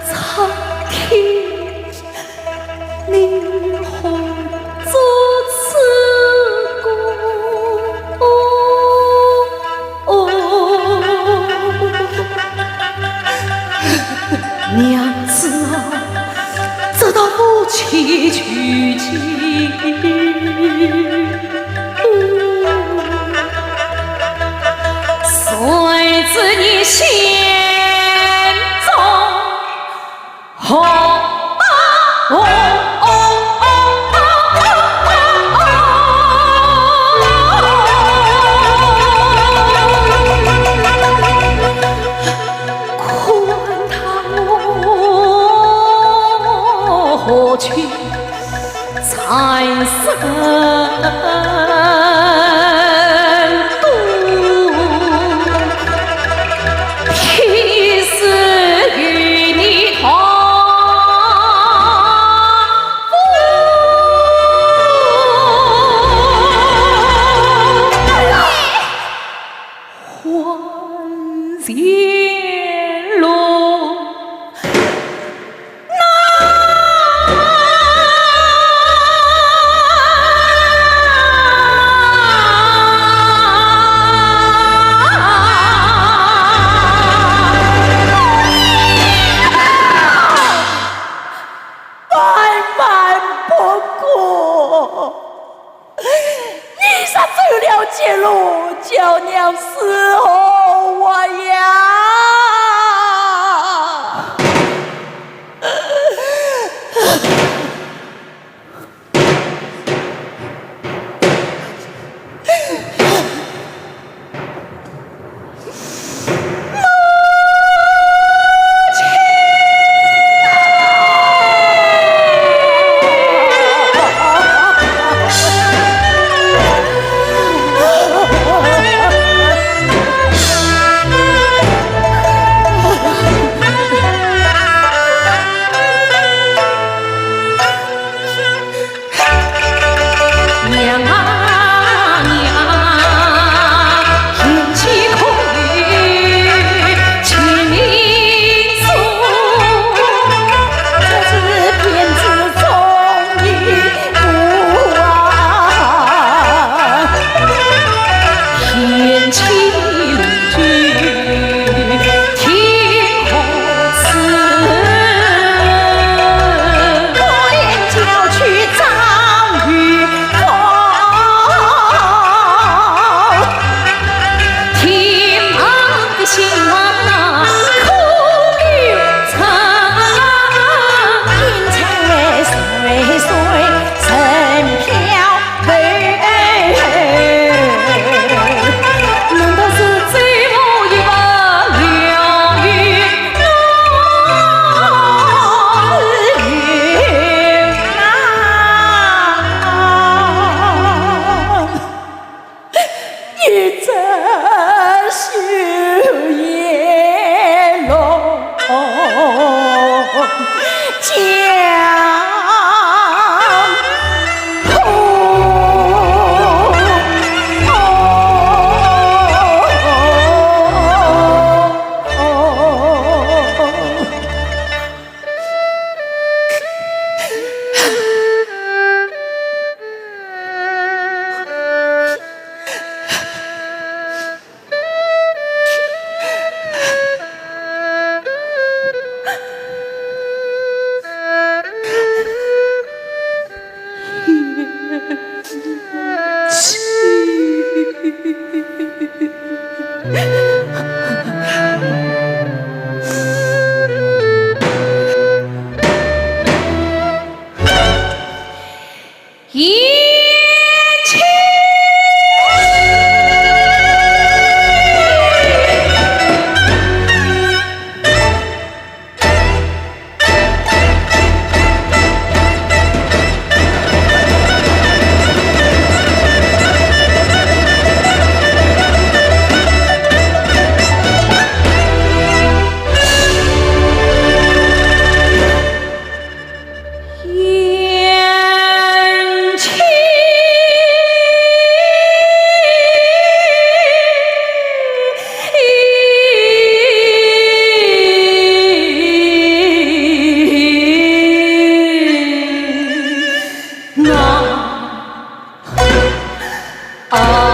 苍天，你何作此功？娘子啊，这道夫妻去尽。谁知你心中管他我何去残生叫娘伺候我呀！恨不能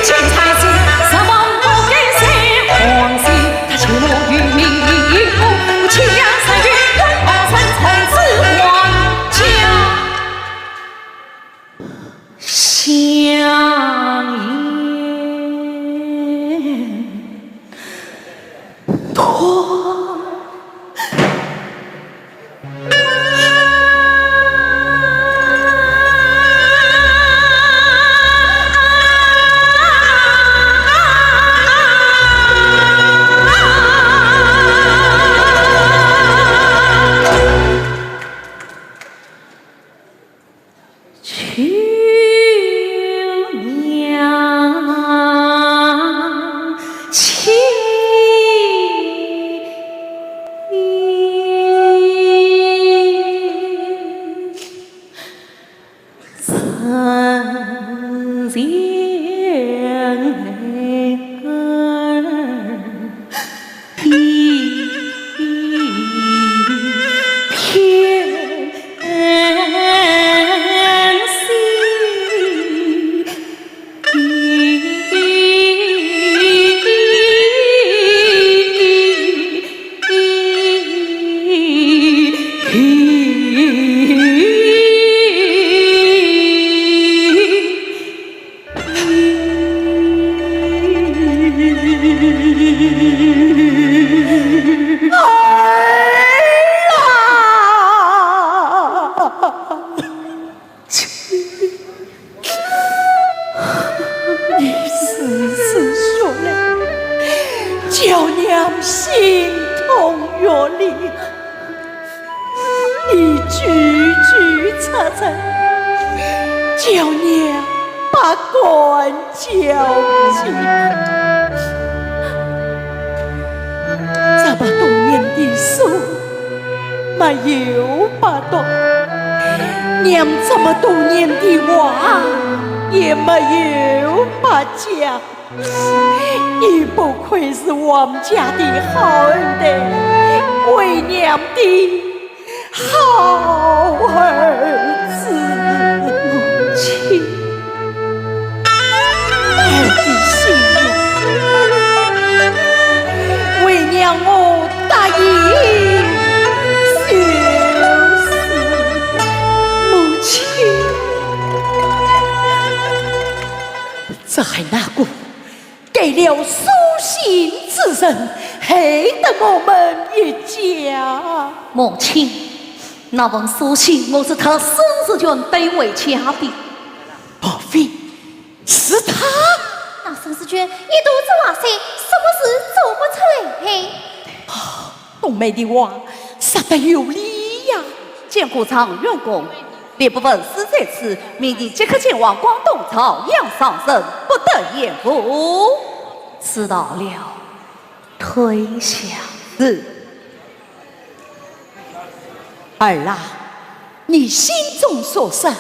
金才子，什么不给谁？皇帝他情路与民一步，凄凉三月永二三，从此还家相依。托。叫娘心痛月里，你句句查查，叫娘把关交起。这么多年的书没有把到，娘这么多年的话也没有把讲。你不愧是我们家的好儿子，为娘的好儿子。母亲，儿的心愿，为娘我答应就是母亲。这还哪个？给了书信之人，害得我们一家。母亲，那封书信我是他孙子权带回家的。莫非是他？那孙子娟一肚子话塞，什么事做不出来？嘿，冬梅的话说得有理呀。见过常员公，别不问是这次，明日即刻前往广东朝阳上任，不得延误。知道了，退下。是儿啊，你心中所想，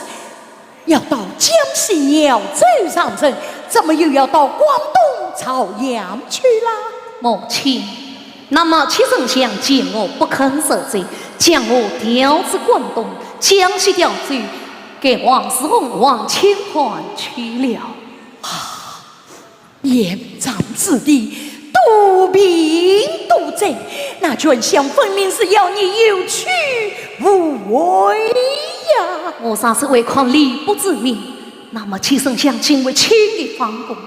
要到江西鸟州上任，怎么又要到广东朝阳去啦？母亲，那么齐丞相见我不肯受罪，将我调至广东，江西调去给王世宏、王清还去了。严长之地，独兵独贼，那权相分明是要你有去无回呀！我上次为抗礼不知命，那么齐丞相竟为轻易放过。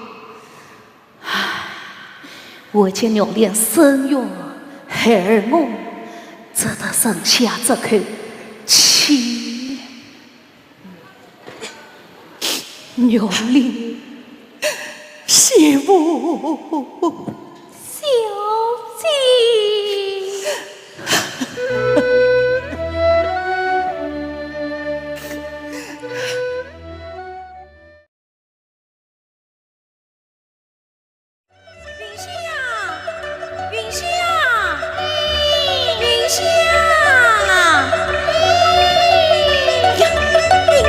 我见了连生育孩儿我，只得剩下这口气。娘哩，媳妇，小姐。云香，云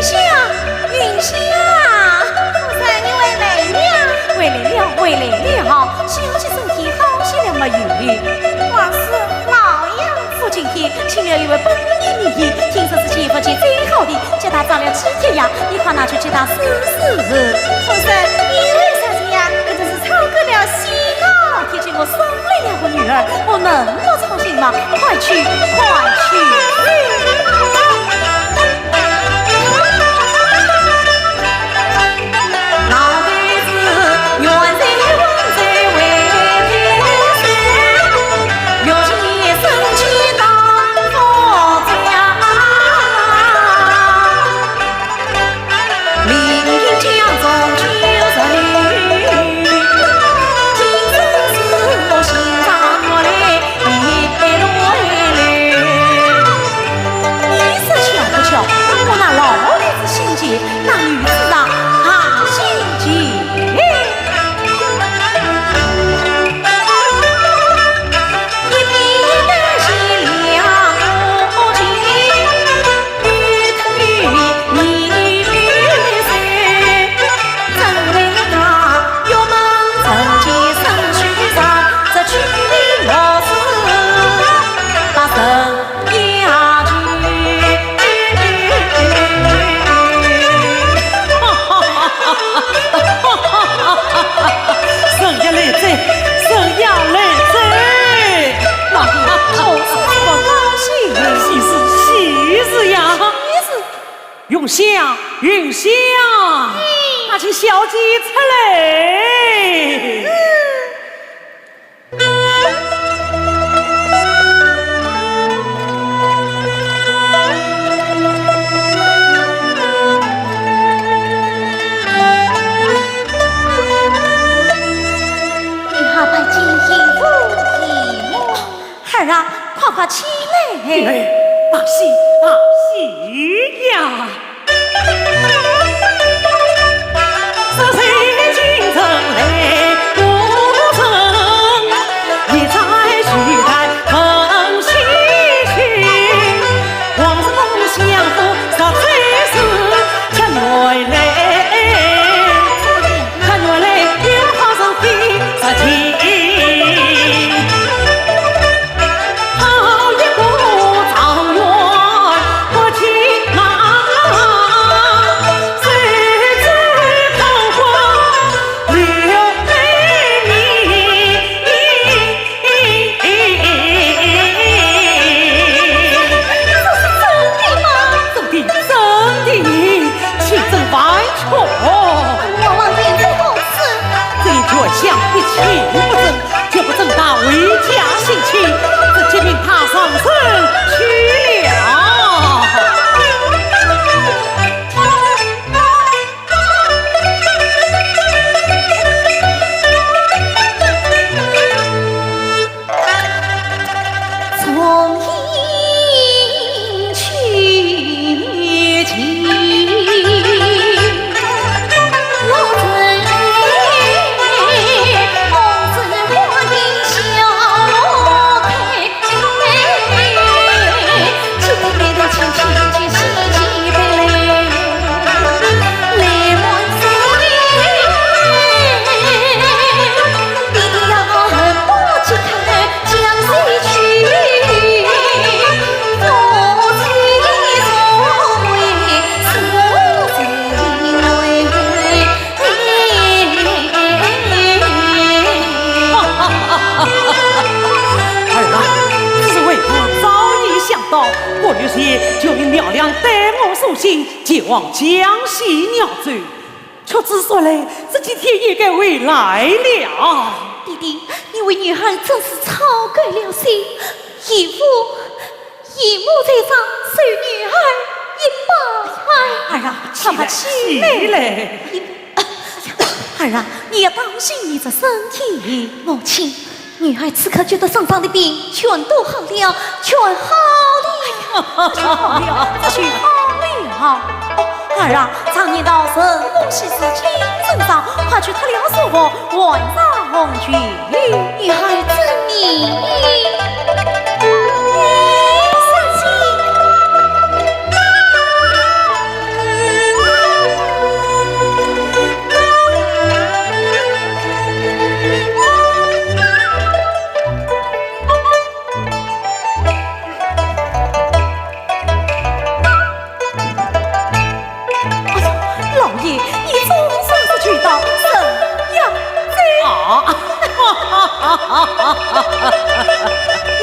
香，云香，夫人，你回来了？回来了，小姐身体好些了没有哩？王氏老样。父亲天请了一位本地名医，听说是前夫间最好的，叫他长了几天牙，你快拿去接他试试。夫人，你为啥子呀？我生了两个女儿，我能不操心吗？快去，快去！老辈子远在问在为天生，有些生气当佛家，临近江中就是你。今生是我心上我来一路来。你是巧不巧？我那老辈子心结，那女子啊好心结。云香，那请小姐出来。你还拜见义父义母。儿啊，快快起来！大喜大喜呀！是谁进城来无声？一在虚台同西去，王孙相扶十岁时，吃原来，吃原来有好生飞十天。就令苗亮带我送信，前往江西鸟州。却只说来这几天也该回来了。弟弟，你为女儿真是操改了心。义父、义母在上，受女儿一拜。儿啊，快快起来！儿啊，你要当心你的身体。母亲，女儿此刻觉得身上的病全都好了，全好了，这好了，这全好了。儿啊，常言道，人无喜事亲身上，快去他了说我晚上红军。女孩子你。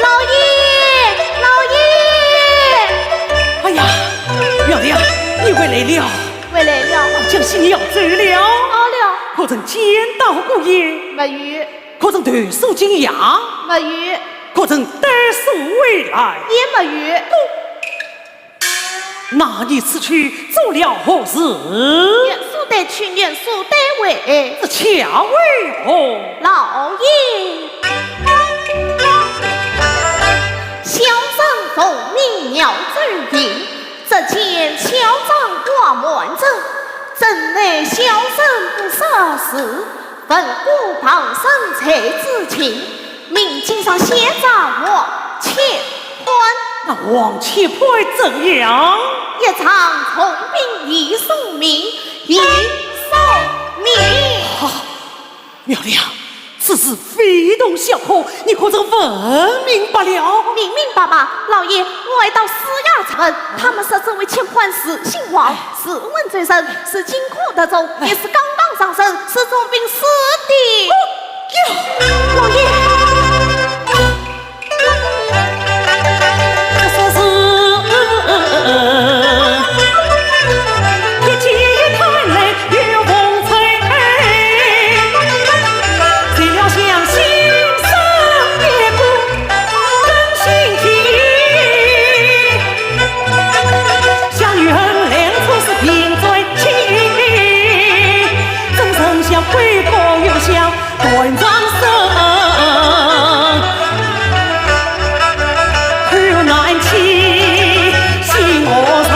老爷，老爷！哎呀，苗娘，你回来了，回来了，将心要走了，好了，可曾见到姑爷？没有，可曾断手金牙？没有，可曾带手回来？也没有。那你此去做了何事？元素得去，元素得回。这恰为何？老爷，小生奉命鸟走营，这件嚣张挂满者，怎奈小生不识时，本顾旁生才知情，命经上写着我且宽。那王七婆怎样？一场重兵一送命，一送命。苗娘，此事非同小可，你可曾问明白了？明明白白，老爷，我来到司衙查问，他们说这位欠款是姓王，是问罪生，是金库得州，也是刚刚上身，是重病死的。老爷。断掌声，口难弃，心我疼。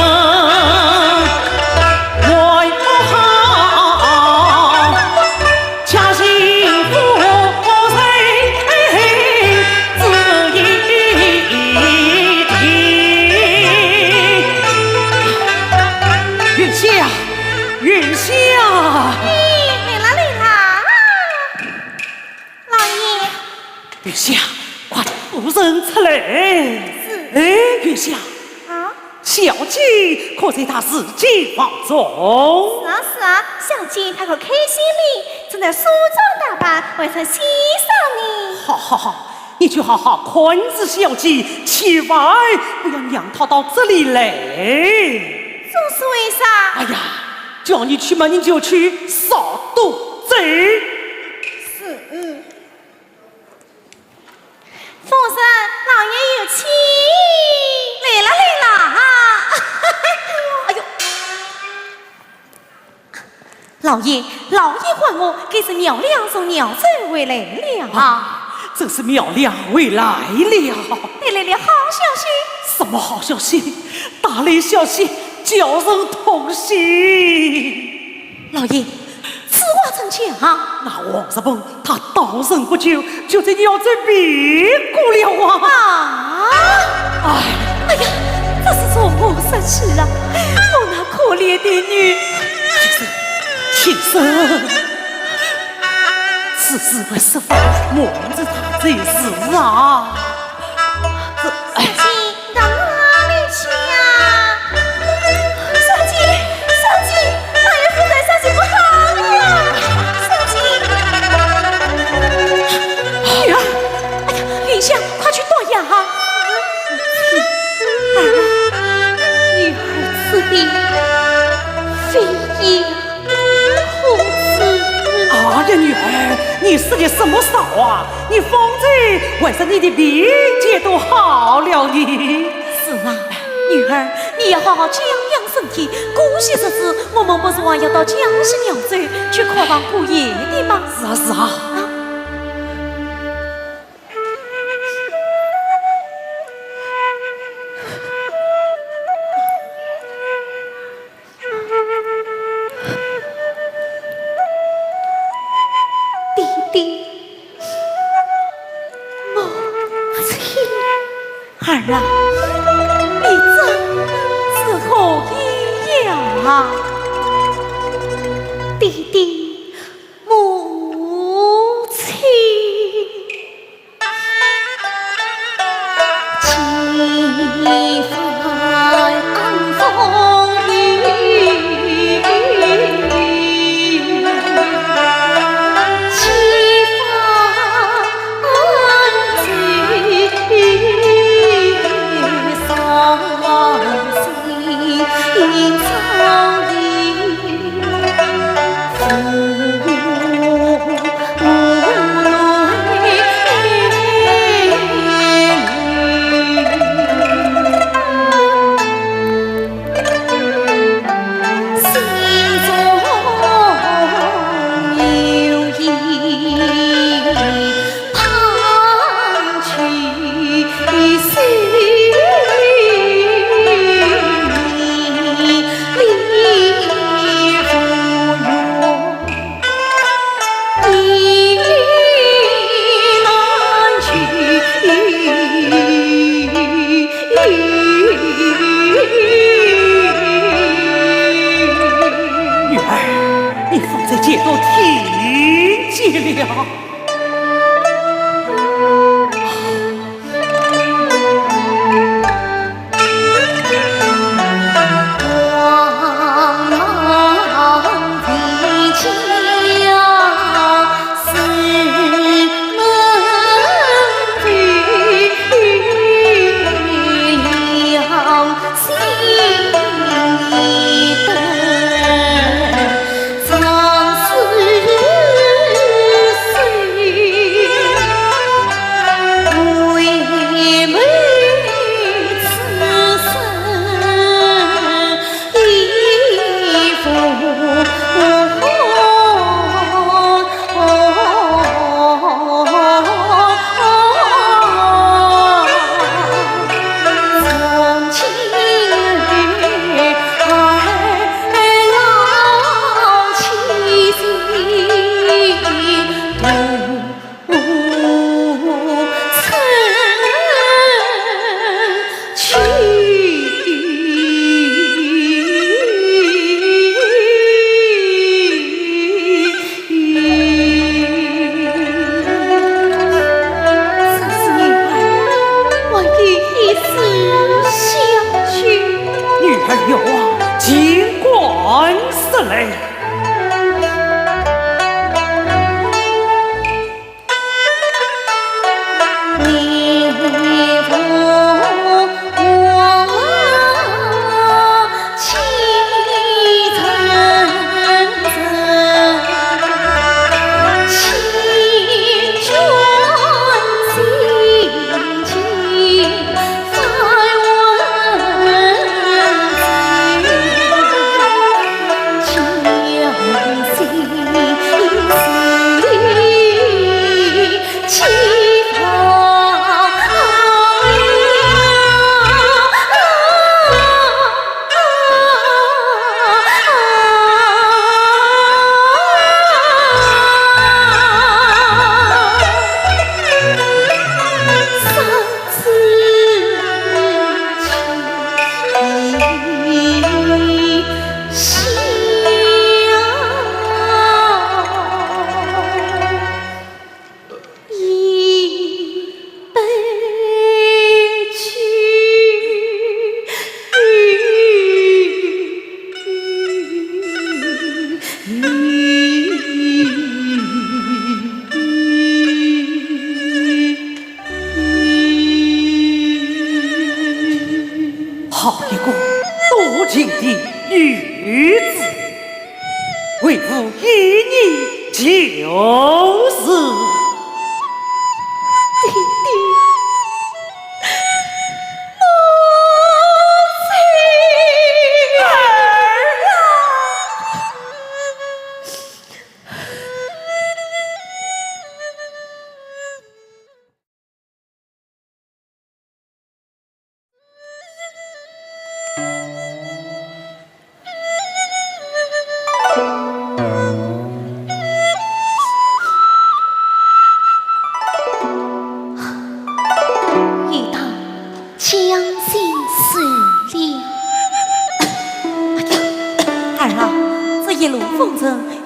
为不好，家幸福谁自一定。云霞，云霞。月下，快扶人出来！是。哎，月下，啊，小姐可在他自己房中？是啊是啊，小姐她可开心哩，正在梳妆打扮，为她欣赏你。好好好，你就好好控制小姐，千万不要让她到这里来。这是为啥？哎呀，叫你去嘛，你就去，少多嘴。是，夫人，老爷有请，来了来了！哎呦，老爷唤我，给是苗亮从鸟镇回来了啊！真是苗亮回来了，带来了好消息。什么好消息？大雷消息，叫人痛喜。老爷，此话怎讲啊？那王日本他到生不久，就在鸟嘴别过了啊！哎呀，这是做我生事啊！我那可怜的女，先生，此事为师父瞒着他这事啊！小姐到哪里去呀？小姐，老爷夫人小姐不好呀！小姐，哎呀，云香，快去夺牙！女儿此地非也可耻。啊呀，女儿，你是的什么少啊？你方才为啥你的病解都好了呢？是啊，女儿，你要好好将养身体。过些日子，我们不是还要到江西鸟州去考望姑爷的吗？是啊，是啊。儿啊，你这是何意呀？弟弟，母亲，几番风雨，几番你放在这都听见了。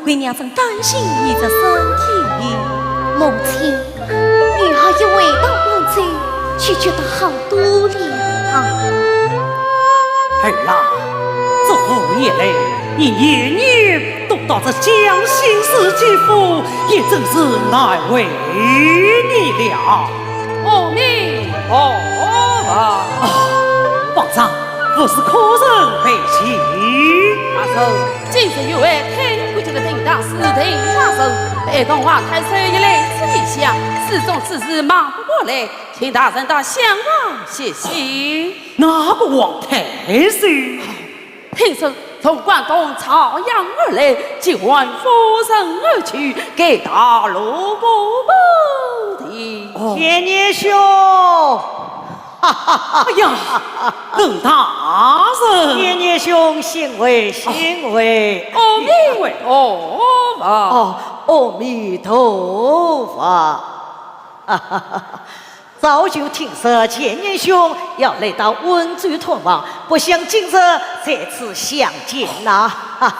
为娘正担心你的身体，母亲，女儿一回到广州，却觉得好多了啊。儿啊，这5年来，你年年都到这江心寺祈福，也真是难为你了。阿弥陀佛。皇上，不是客人陪请。阿寿，今日有位太阳国家的定大司令大寿，被东华太守一来此一下，始终此事忙不过来，请大人到襄王谢谢。哪个王太守？听说从广东朝阳而来，即唤夫人而去，给大路过不的。天年兄，哎呀，冷大人，天年兄，欣慰欣慰。阿弥陀佛。哦，阿弥陀佛。早就听说建年兄要来到温州探望，不想今日这次相见呐、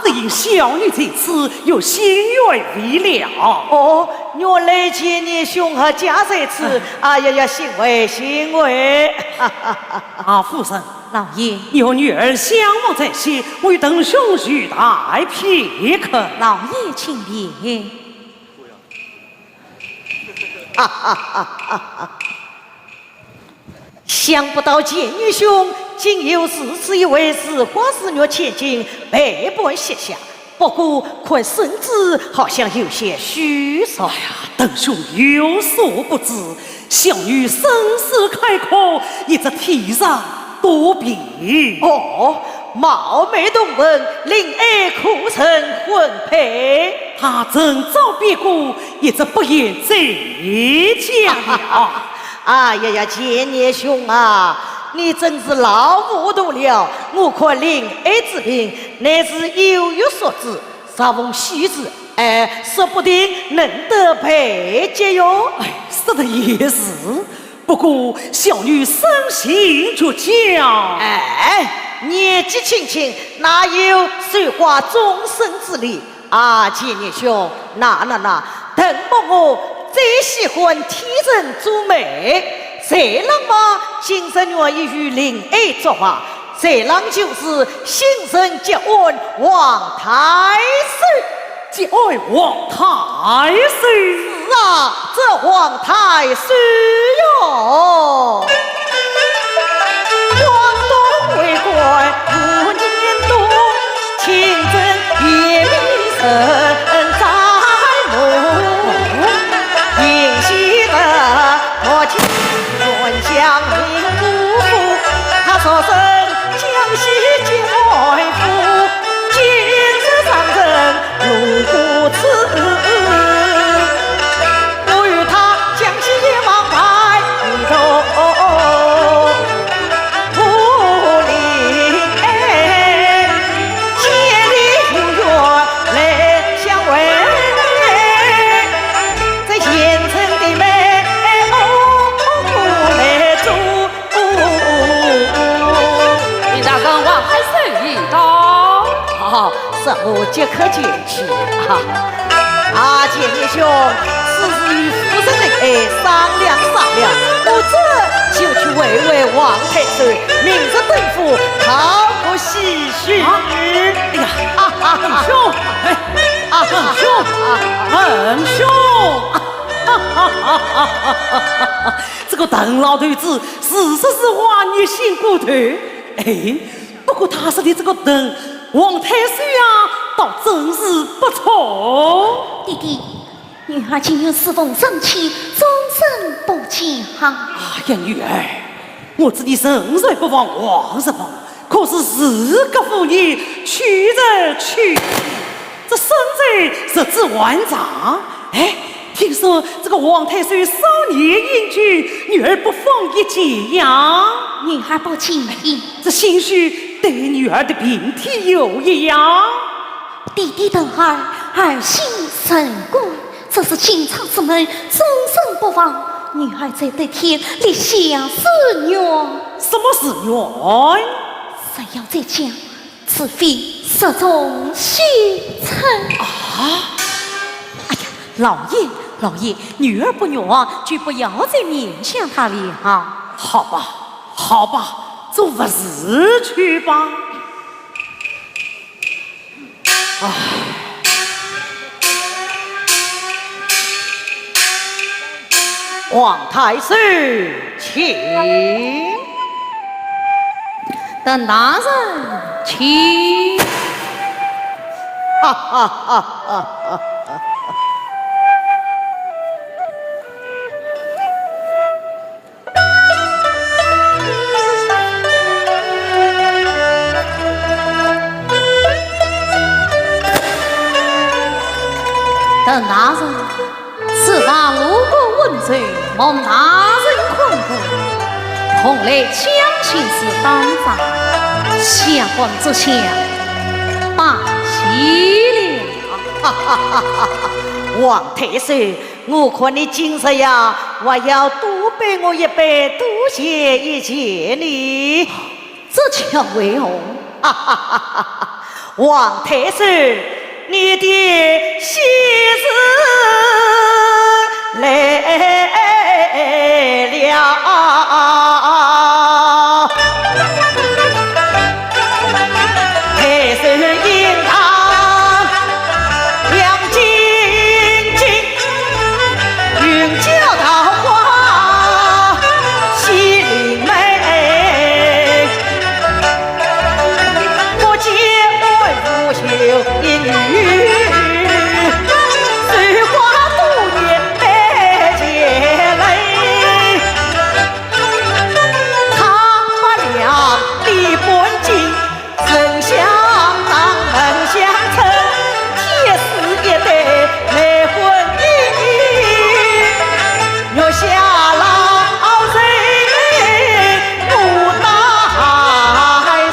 只因小女这次有心愿未了。哦，原来建年兄和家这次，哎呀，欣慰欣慰。夫人，老爷，有女儿相望在先，为等兄婿待片刻。老爷请便。想不到建年兄竟有如此一位是花是月千金陪伴膝下，不过看身子好像有些虚少。哎呀，等兄有所不知，小女生死开口，一直体上多病。哦，冒昧动问，令爱苦成婚配。他正遭别故，一直不言再讲了。哎呀，建年兄啊，你真是老糊涂了！我看令爱之病乃是有约所致，稍逢虚之，说不定能得配结哟。说的也是，不过小女生性倔强。年纪轻轻哪有水花终身之理啊？建年兄，那，等我最喜欢替人做媒，这郎嘛，今日愿意与令爱作画，这郎就是新生结婚王太岁。结爱王太岁。是啊，这王太岁哟，广东为官5年多，清正也名声在目。应惜的我亲将领不负，他所生江西靖外府，今日上任如不辞。不与他江西也王牌一头不离，千里有约来相会。在县城的美来住，你大人王太岁已到。是我即刻前去。建年兄，此事与夫人令爱商量，我这就去慰王太岁，明日登府考个喜讯。哎呀，恩兄，恩兄，这个邓老头子事实是花你心骨头。不过他说的这个邓王太岁啊，倒真是不错。弟弟，女儿今日侍奉正妻，终身不讲。哎呀，女儿，我知你身在不忘王日方，可是是个妇女娶着娶，这身在日子万丈。听说这个王太岁少年英俊，女儿不放一见呀。女儿不介意。这兴许对女儿的病体有益呀。弟弟等儿心甚关，这是情长之门，终身不忘。女儿在得天立下誓愿。什么誓愿？谁要再讲，此非实中虚称。老爷，女儿不愿，就不要再勉强他了。好吧，做不是去吧。王太岁，请。等大人请。等大人，此番路过温州，蒙大人宽顾，同来将亲事当场，相关之相，拜谢了。王太岁，我看你今日呀，我要多背我一杯，多谢一谢你。这巧为何？哈哈哈哈哈！王太师，你的喜事来了，太师应当亮晶晶，云脚桃花喜临眉，不见爱不休一女。水花多年百结泪，他俩离本经，神相当门相称，铁丝一对没婚姻，若下老谁不待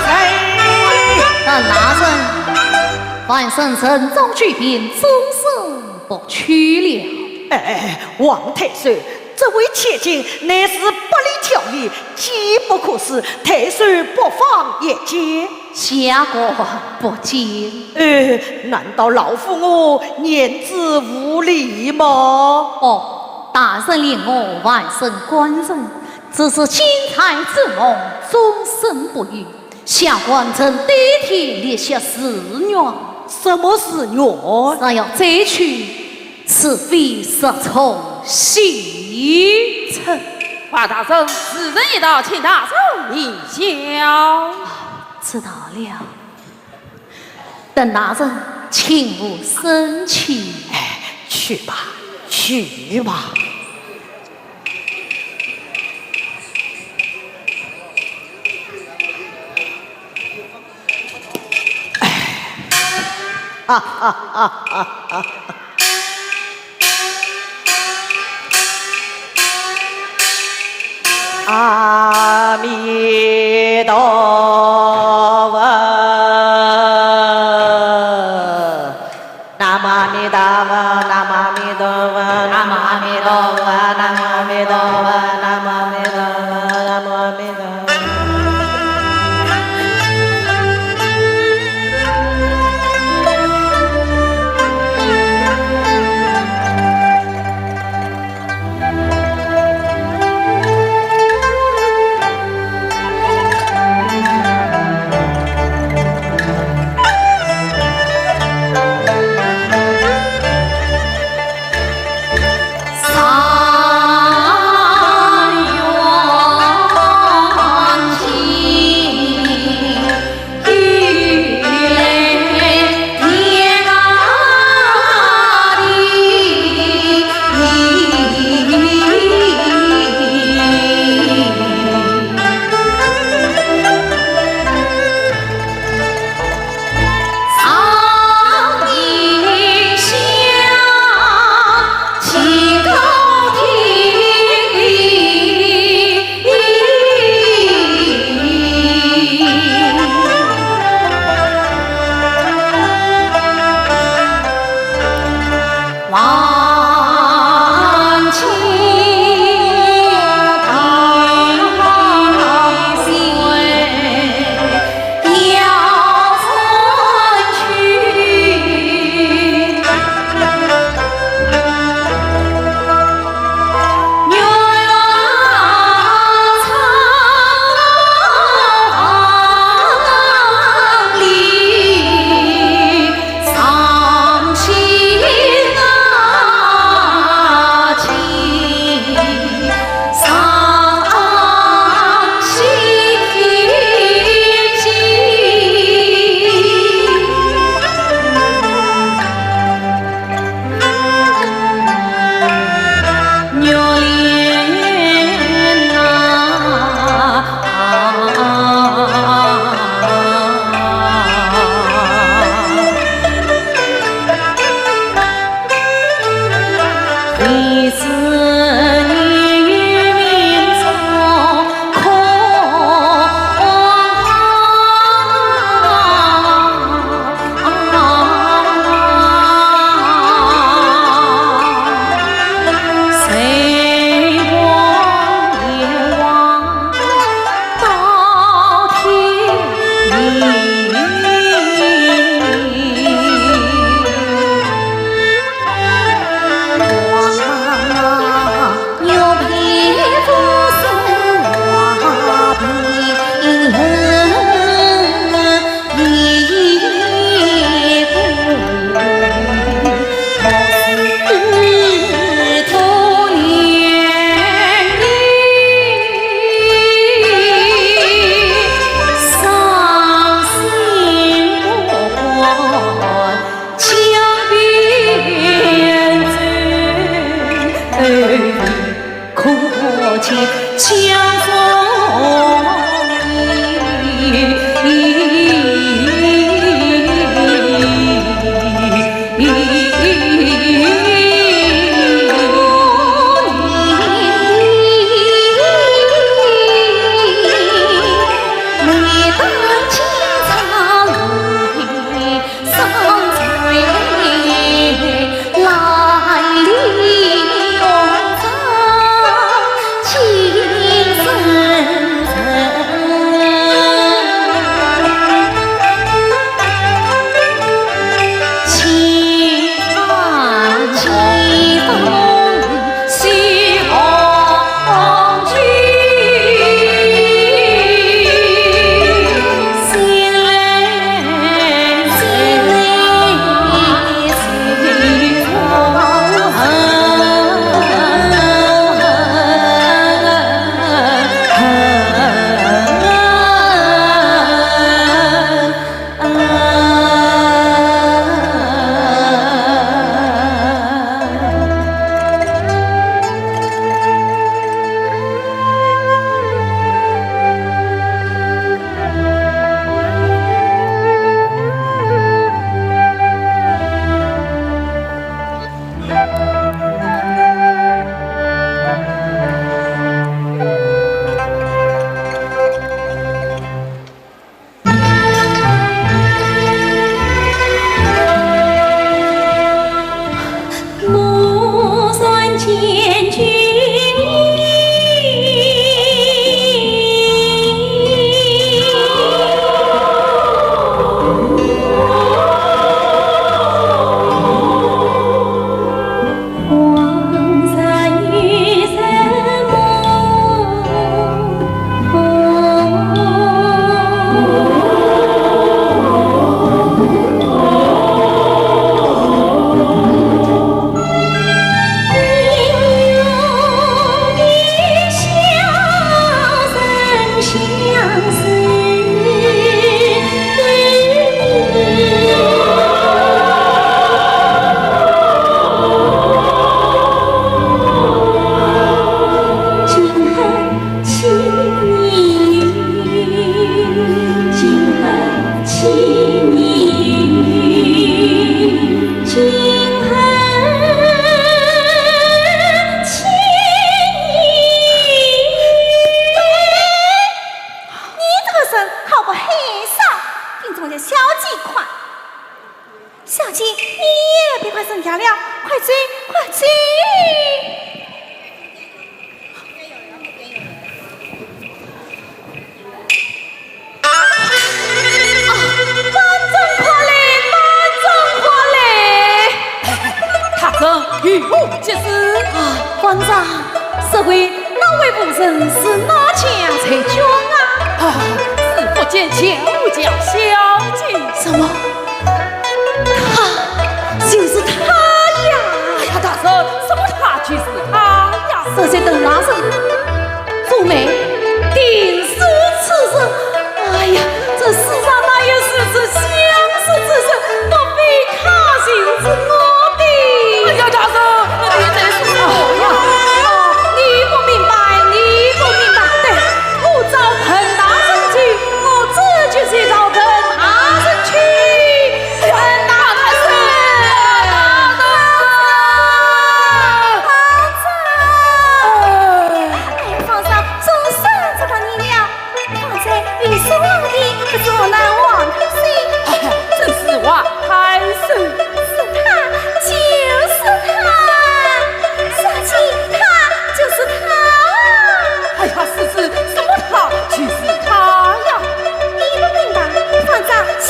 谁？但那人万圣慎重举兵，终身不屈了。哎，王太师，这位千金乃是不理教义，机不可失，太师不妨一见。下官不见。难道老夫我言之无礼吗？哦，大人令我万圣官人，只是金财之梦，终身不渝。下官曾代替立下誓愿，什么是愿？若要再去，此非实从西城。华大人，此人一到，请大人一笑。知道了。等大人，请勿生气。去吧，去吧。哈哈哈哈哈！阿弥陀佛，南无阿弥陀佛，南无阿弥陀佛，南无阿弥陀佛，南无阿弥陀佛，南无阿弥陀佛，南无阿弥陀佛。馆长，这回哪位夫人是哪强才俊啊？是福建乔家小姐。什么？他就是他呀！哎呀，大婶，什么他就是他呀？这些等男人做媒定是此人。哎呀，这世上哪有世子相识之人？我非他心之我的。哎呀，大婶，你在说什么呀？你不明白，你不明白。对，我找彭大人去，我这就是找彭大人去。彭大人，皇上，终身知道你了。方才与是王的，可是我难忘太岁。真是王太岁。是他，就是他。小姐，他就是他。哎呀，是什么他就是他呀？你不明白，方丈，请。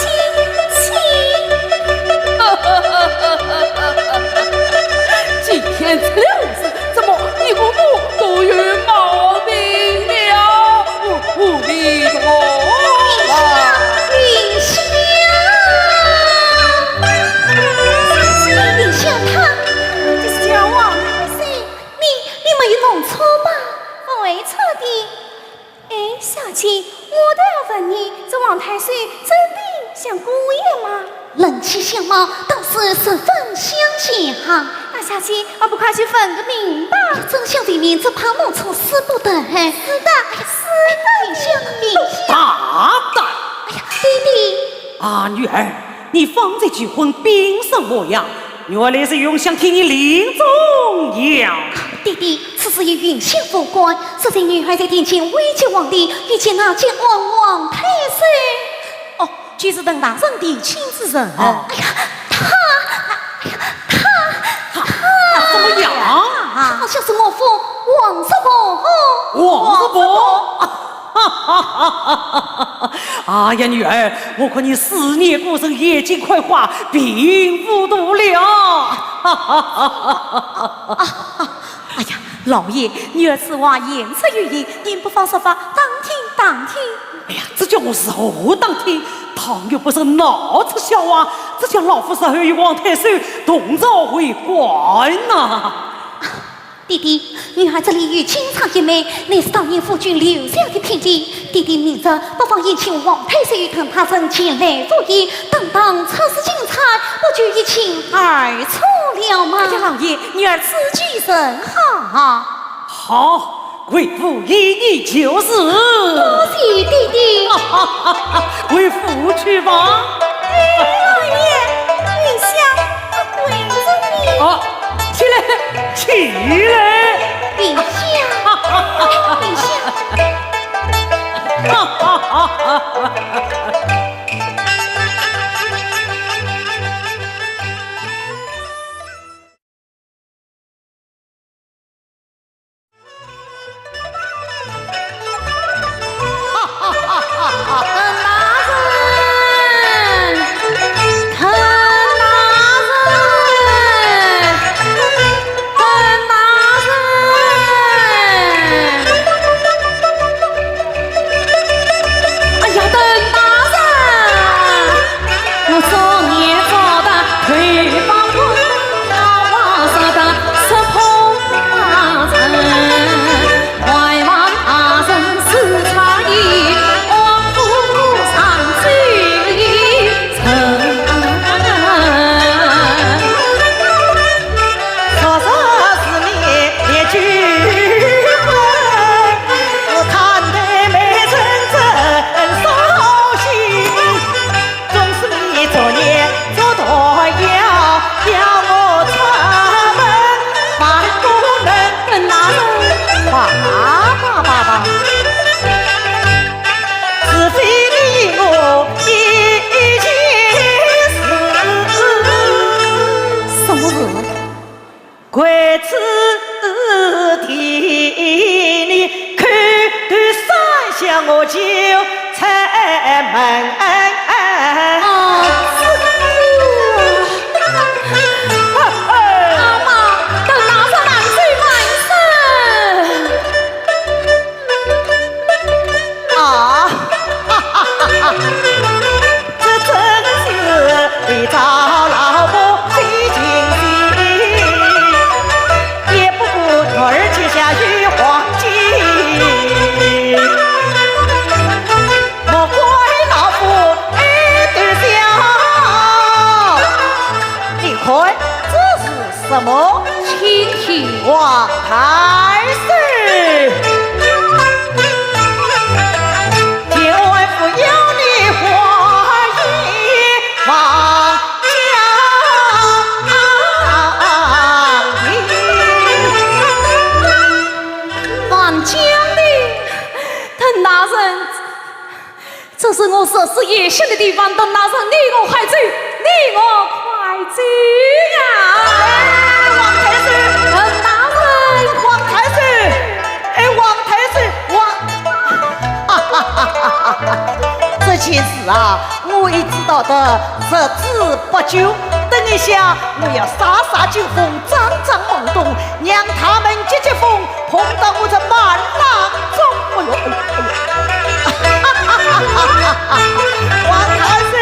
今天这六日，怎么你姑母都有毛病了？无厘头啊！云香，云香他就是叫王太岁，你没有弄错吧？我没错的。哎，小姐，我都要问你，这王太岁真的像姑爷吗？人气相貌倒是十分相像。哎小姐，我不快去分个明白？真相为民，只怕弄出事不得。是的，明相。大胆！哎呀，弟弟。啊，女儿，你方才结婚凭什么呀？原来是永想替你临终呀！弟弟，此事与允信无关，是在女孩在殿前威胁皇帝，遇见那见王太岁。哦，就是邓大人的亲子人。哎呀，他怎么样？他好像是我父王叔伯。王叔伯。哎呀，女儿，我看你思念过生，眼睛快花，病无度了。哎呀，老爷，女儿此话言出有意，您不妨说法，当听。哎呀，这叫我是何当听？倘若不是闹出笑话，这叫老夫日后与王太岁同朝为官呐！弟弟，女孩这里有清唱一枚，乃是当年夫君留下的聘礼。弟弟明着，不妨宴请王太岁与同他人前来赴宴，当测试精彩，不就一清二楚了吗？哎呀，老爷，女儿此举甚好。好，为父依你就是。多谢弟弟。为父去吧。老爷，你想围着你。啊，起来！陛下。我就才门。什么？请听王太岁，天外父有你话言王将军，邓大人，这是我设施野性的地方，邓大人，你我快走，你我快走呀！这件事啊，我已知道的，日子不久。等一下，我要洒酒疯，张懵懂，让他们接风，碰到我这满郎中。王太岁，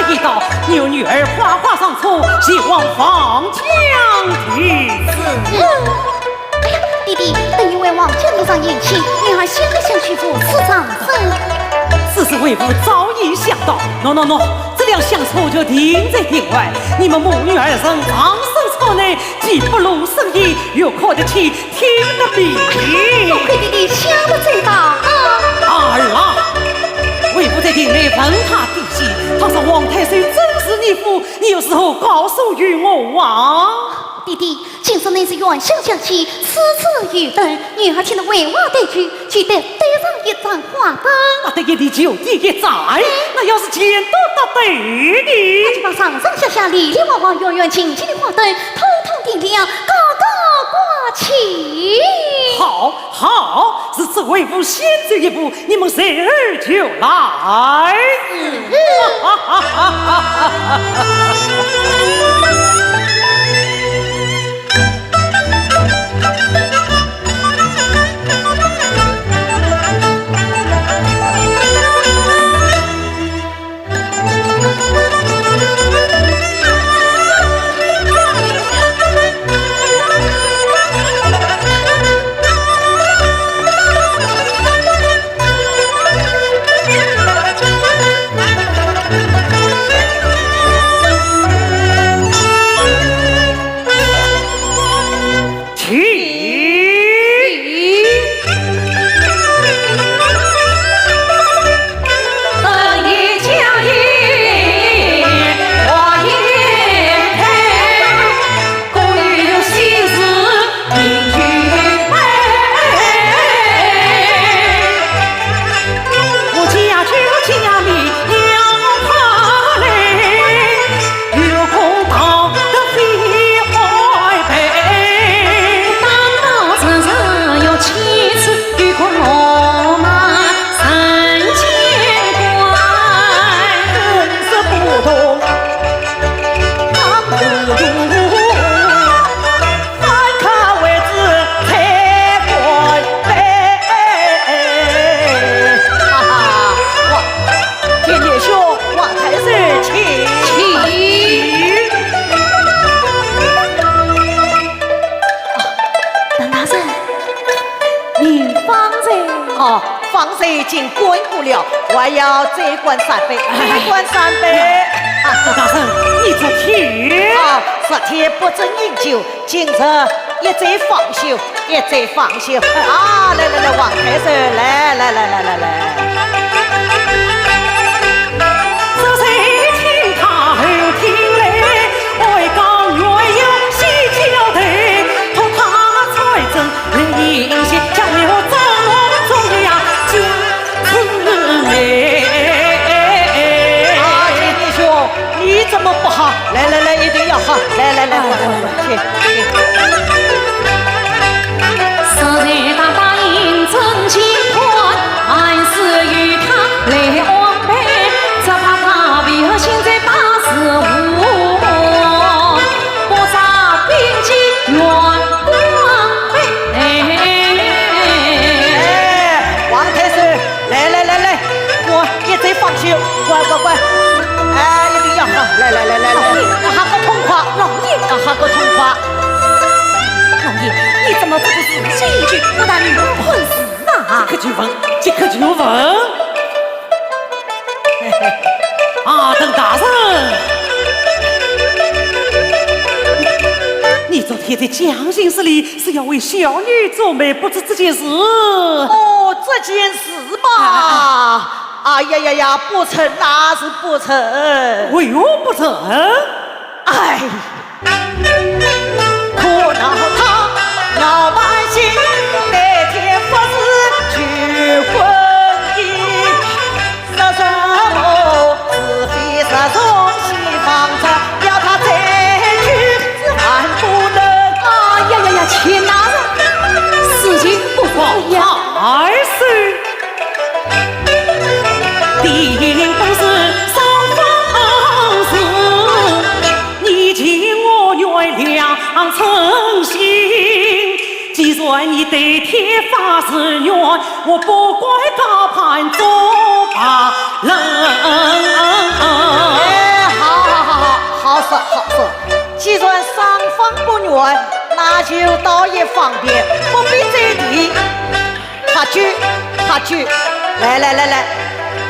一道，你有女儿花花上错，希望放将军。哎呀，弟弟，等因为往江路上演戏，女儿先得向徐府辞长生。此事为父早已想到。喏，这两相错就停在庭外。你们母女二人长生草内，既不露声音，又靠得起，听得比。多亏弟弟想得周到啊！二郎，为父在庭内问他底细，倘说王太岁真是你父，你有时候告诉于我啊。弟弟，今日乃是元宵将起，此次遇灯，女儿听得为娃对句，记得带上一盏花灯。那得一地就地一载，那要是钱都到对那就的。把上上下下里里外外远远近近的花灯统统点亮，高高挂起。好，是此为父先走一步，你们谁儿就来。方才已经滚过了，还要再灌3杯，再灌3杯。杜大生，你做题。昨天不准饮酒，今日一再放休，一再放休。来，王太岁，来。这谁听他后听来，爱讲原有喜交代，托他财政来迎接，将为我走中呀今次千弟兄，你怎么不好？来，一定要好！来，去。昨日大把银针金款，暗示与他来往来，只怕他为何现在把事无望，不杀兵机远光北。王太岁，来，我一再放休，乖，一定要好！来，喊个痛快，老爷，喊个痛快。老爷，你怎么不仔细一句，不但女儿困死啊？即刻就问。邓大人，你昨天在将军室里是要为小女做媒，不知这件事？这件事嘛，呀，不成，那是不成。为何不成？哎，可恼他老百姓那天不是去婚姻，说什么是非是从西方传，要他再去是万不能。呀，钱大人，事情不一样。二岁，定不是双方事，你请我原谅诚心。既然你对天发誓愿，我不怪高攀做罢人。既然双方不愿，那就倒也方便，不必这地。喝酒，喝酒，来来来来，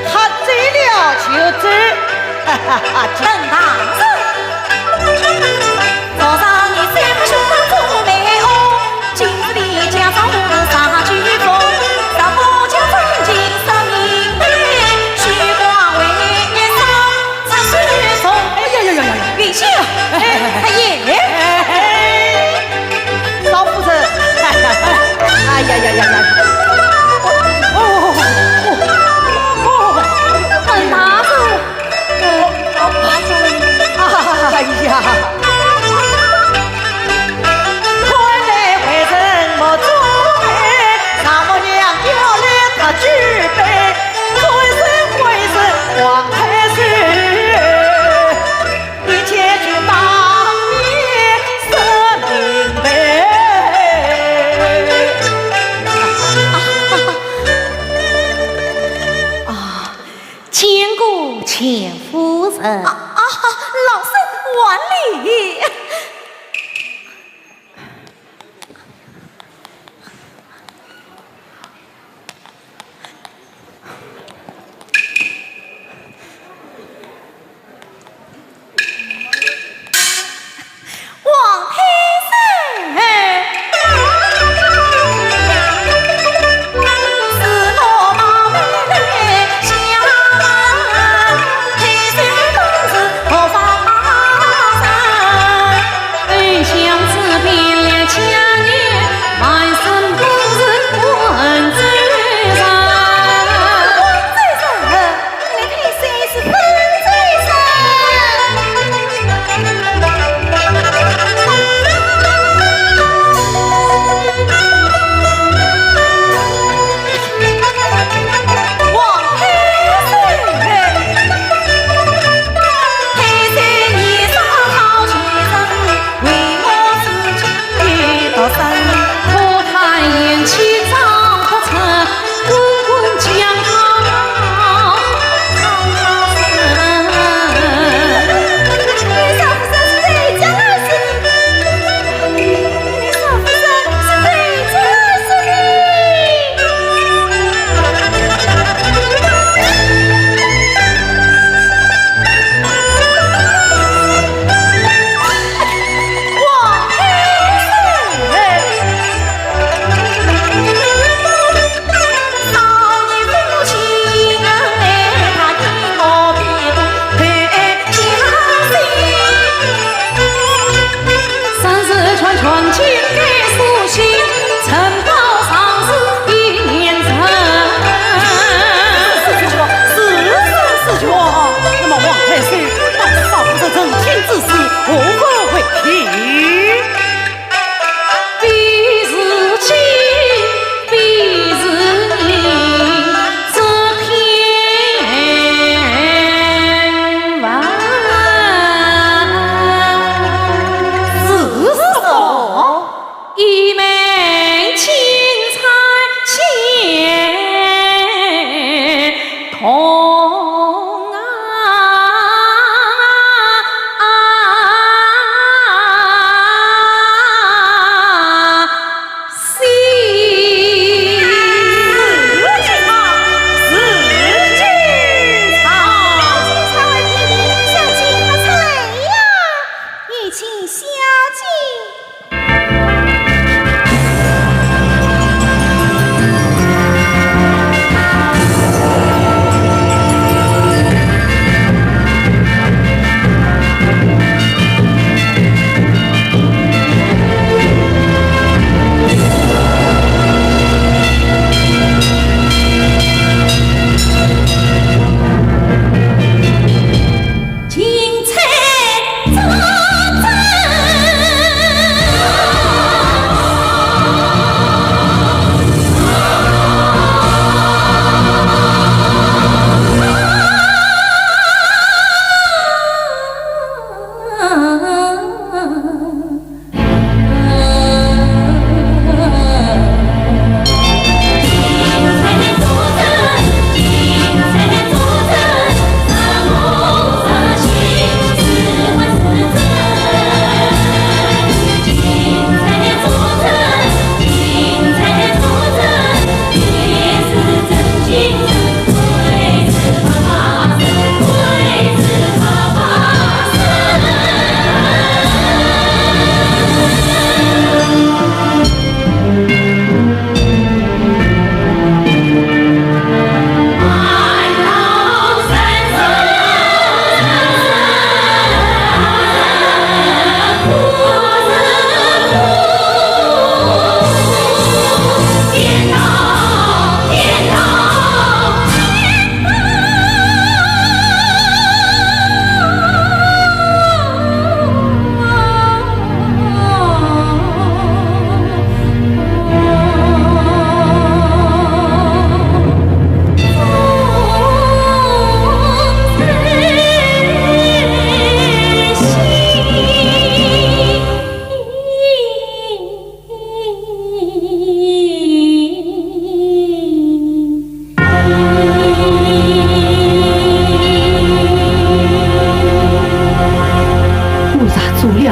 喝醉了就走。哈哈哈！陈大人，早上你三个兄弟做媒哦，今日里家上无论啥举风，啥不叫曾经啥明白，虚话为年少，才是从。哎呀呀呀呀！云溪，他爷，老夫人，哎呀呀呀呀！陈大人，哎呀！快来为人莫做媒，丈母娘要来他举杯，回身王太师，你且去当面说明白。千古钱夫人老身万里。王太师，是我冒昧来下门，太师本是何方人？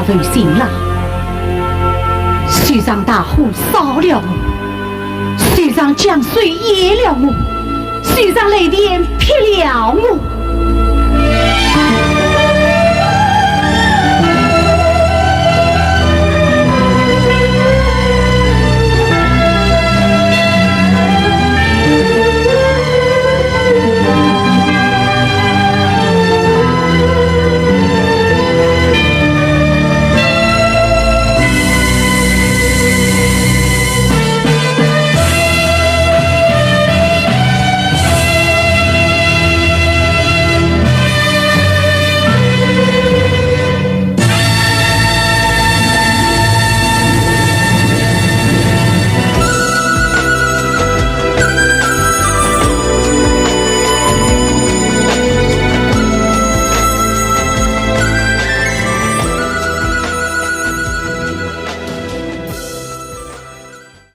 违心了。水上大火烧了我，水上江水淹了我，水上雷电劈了我。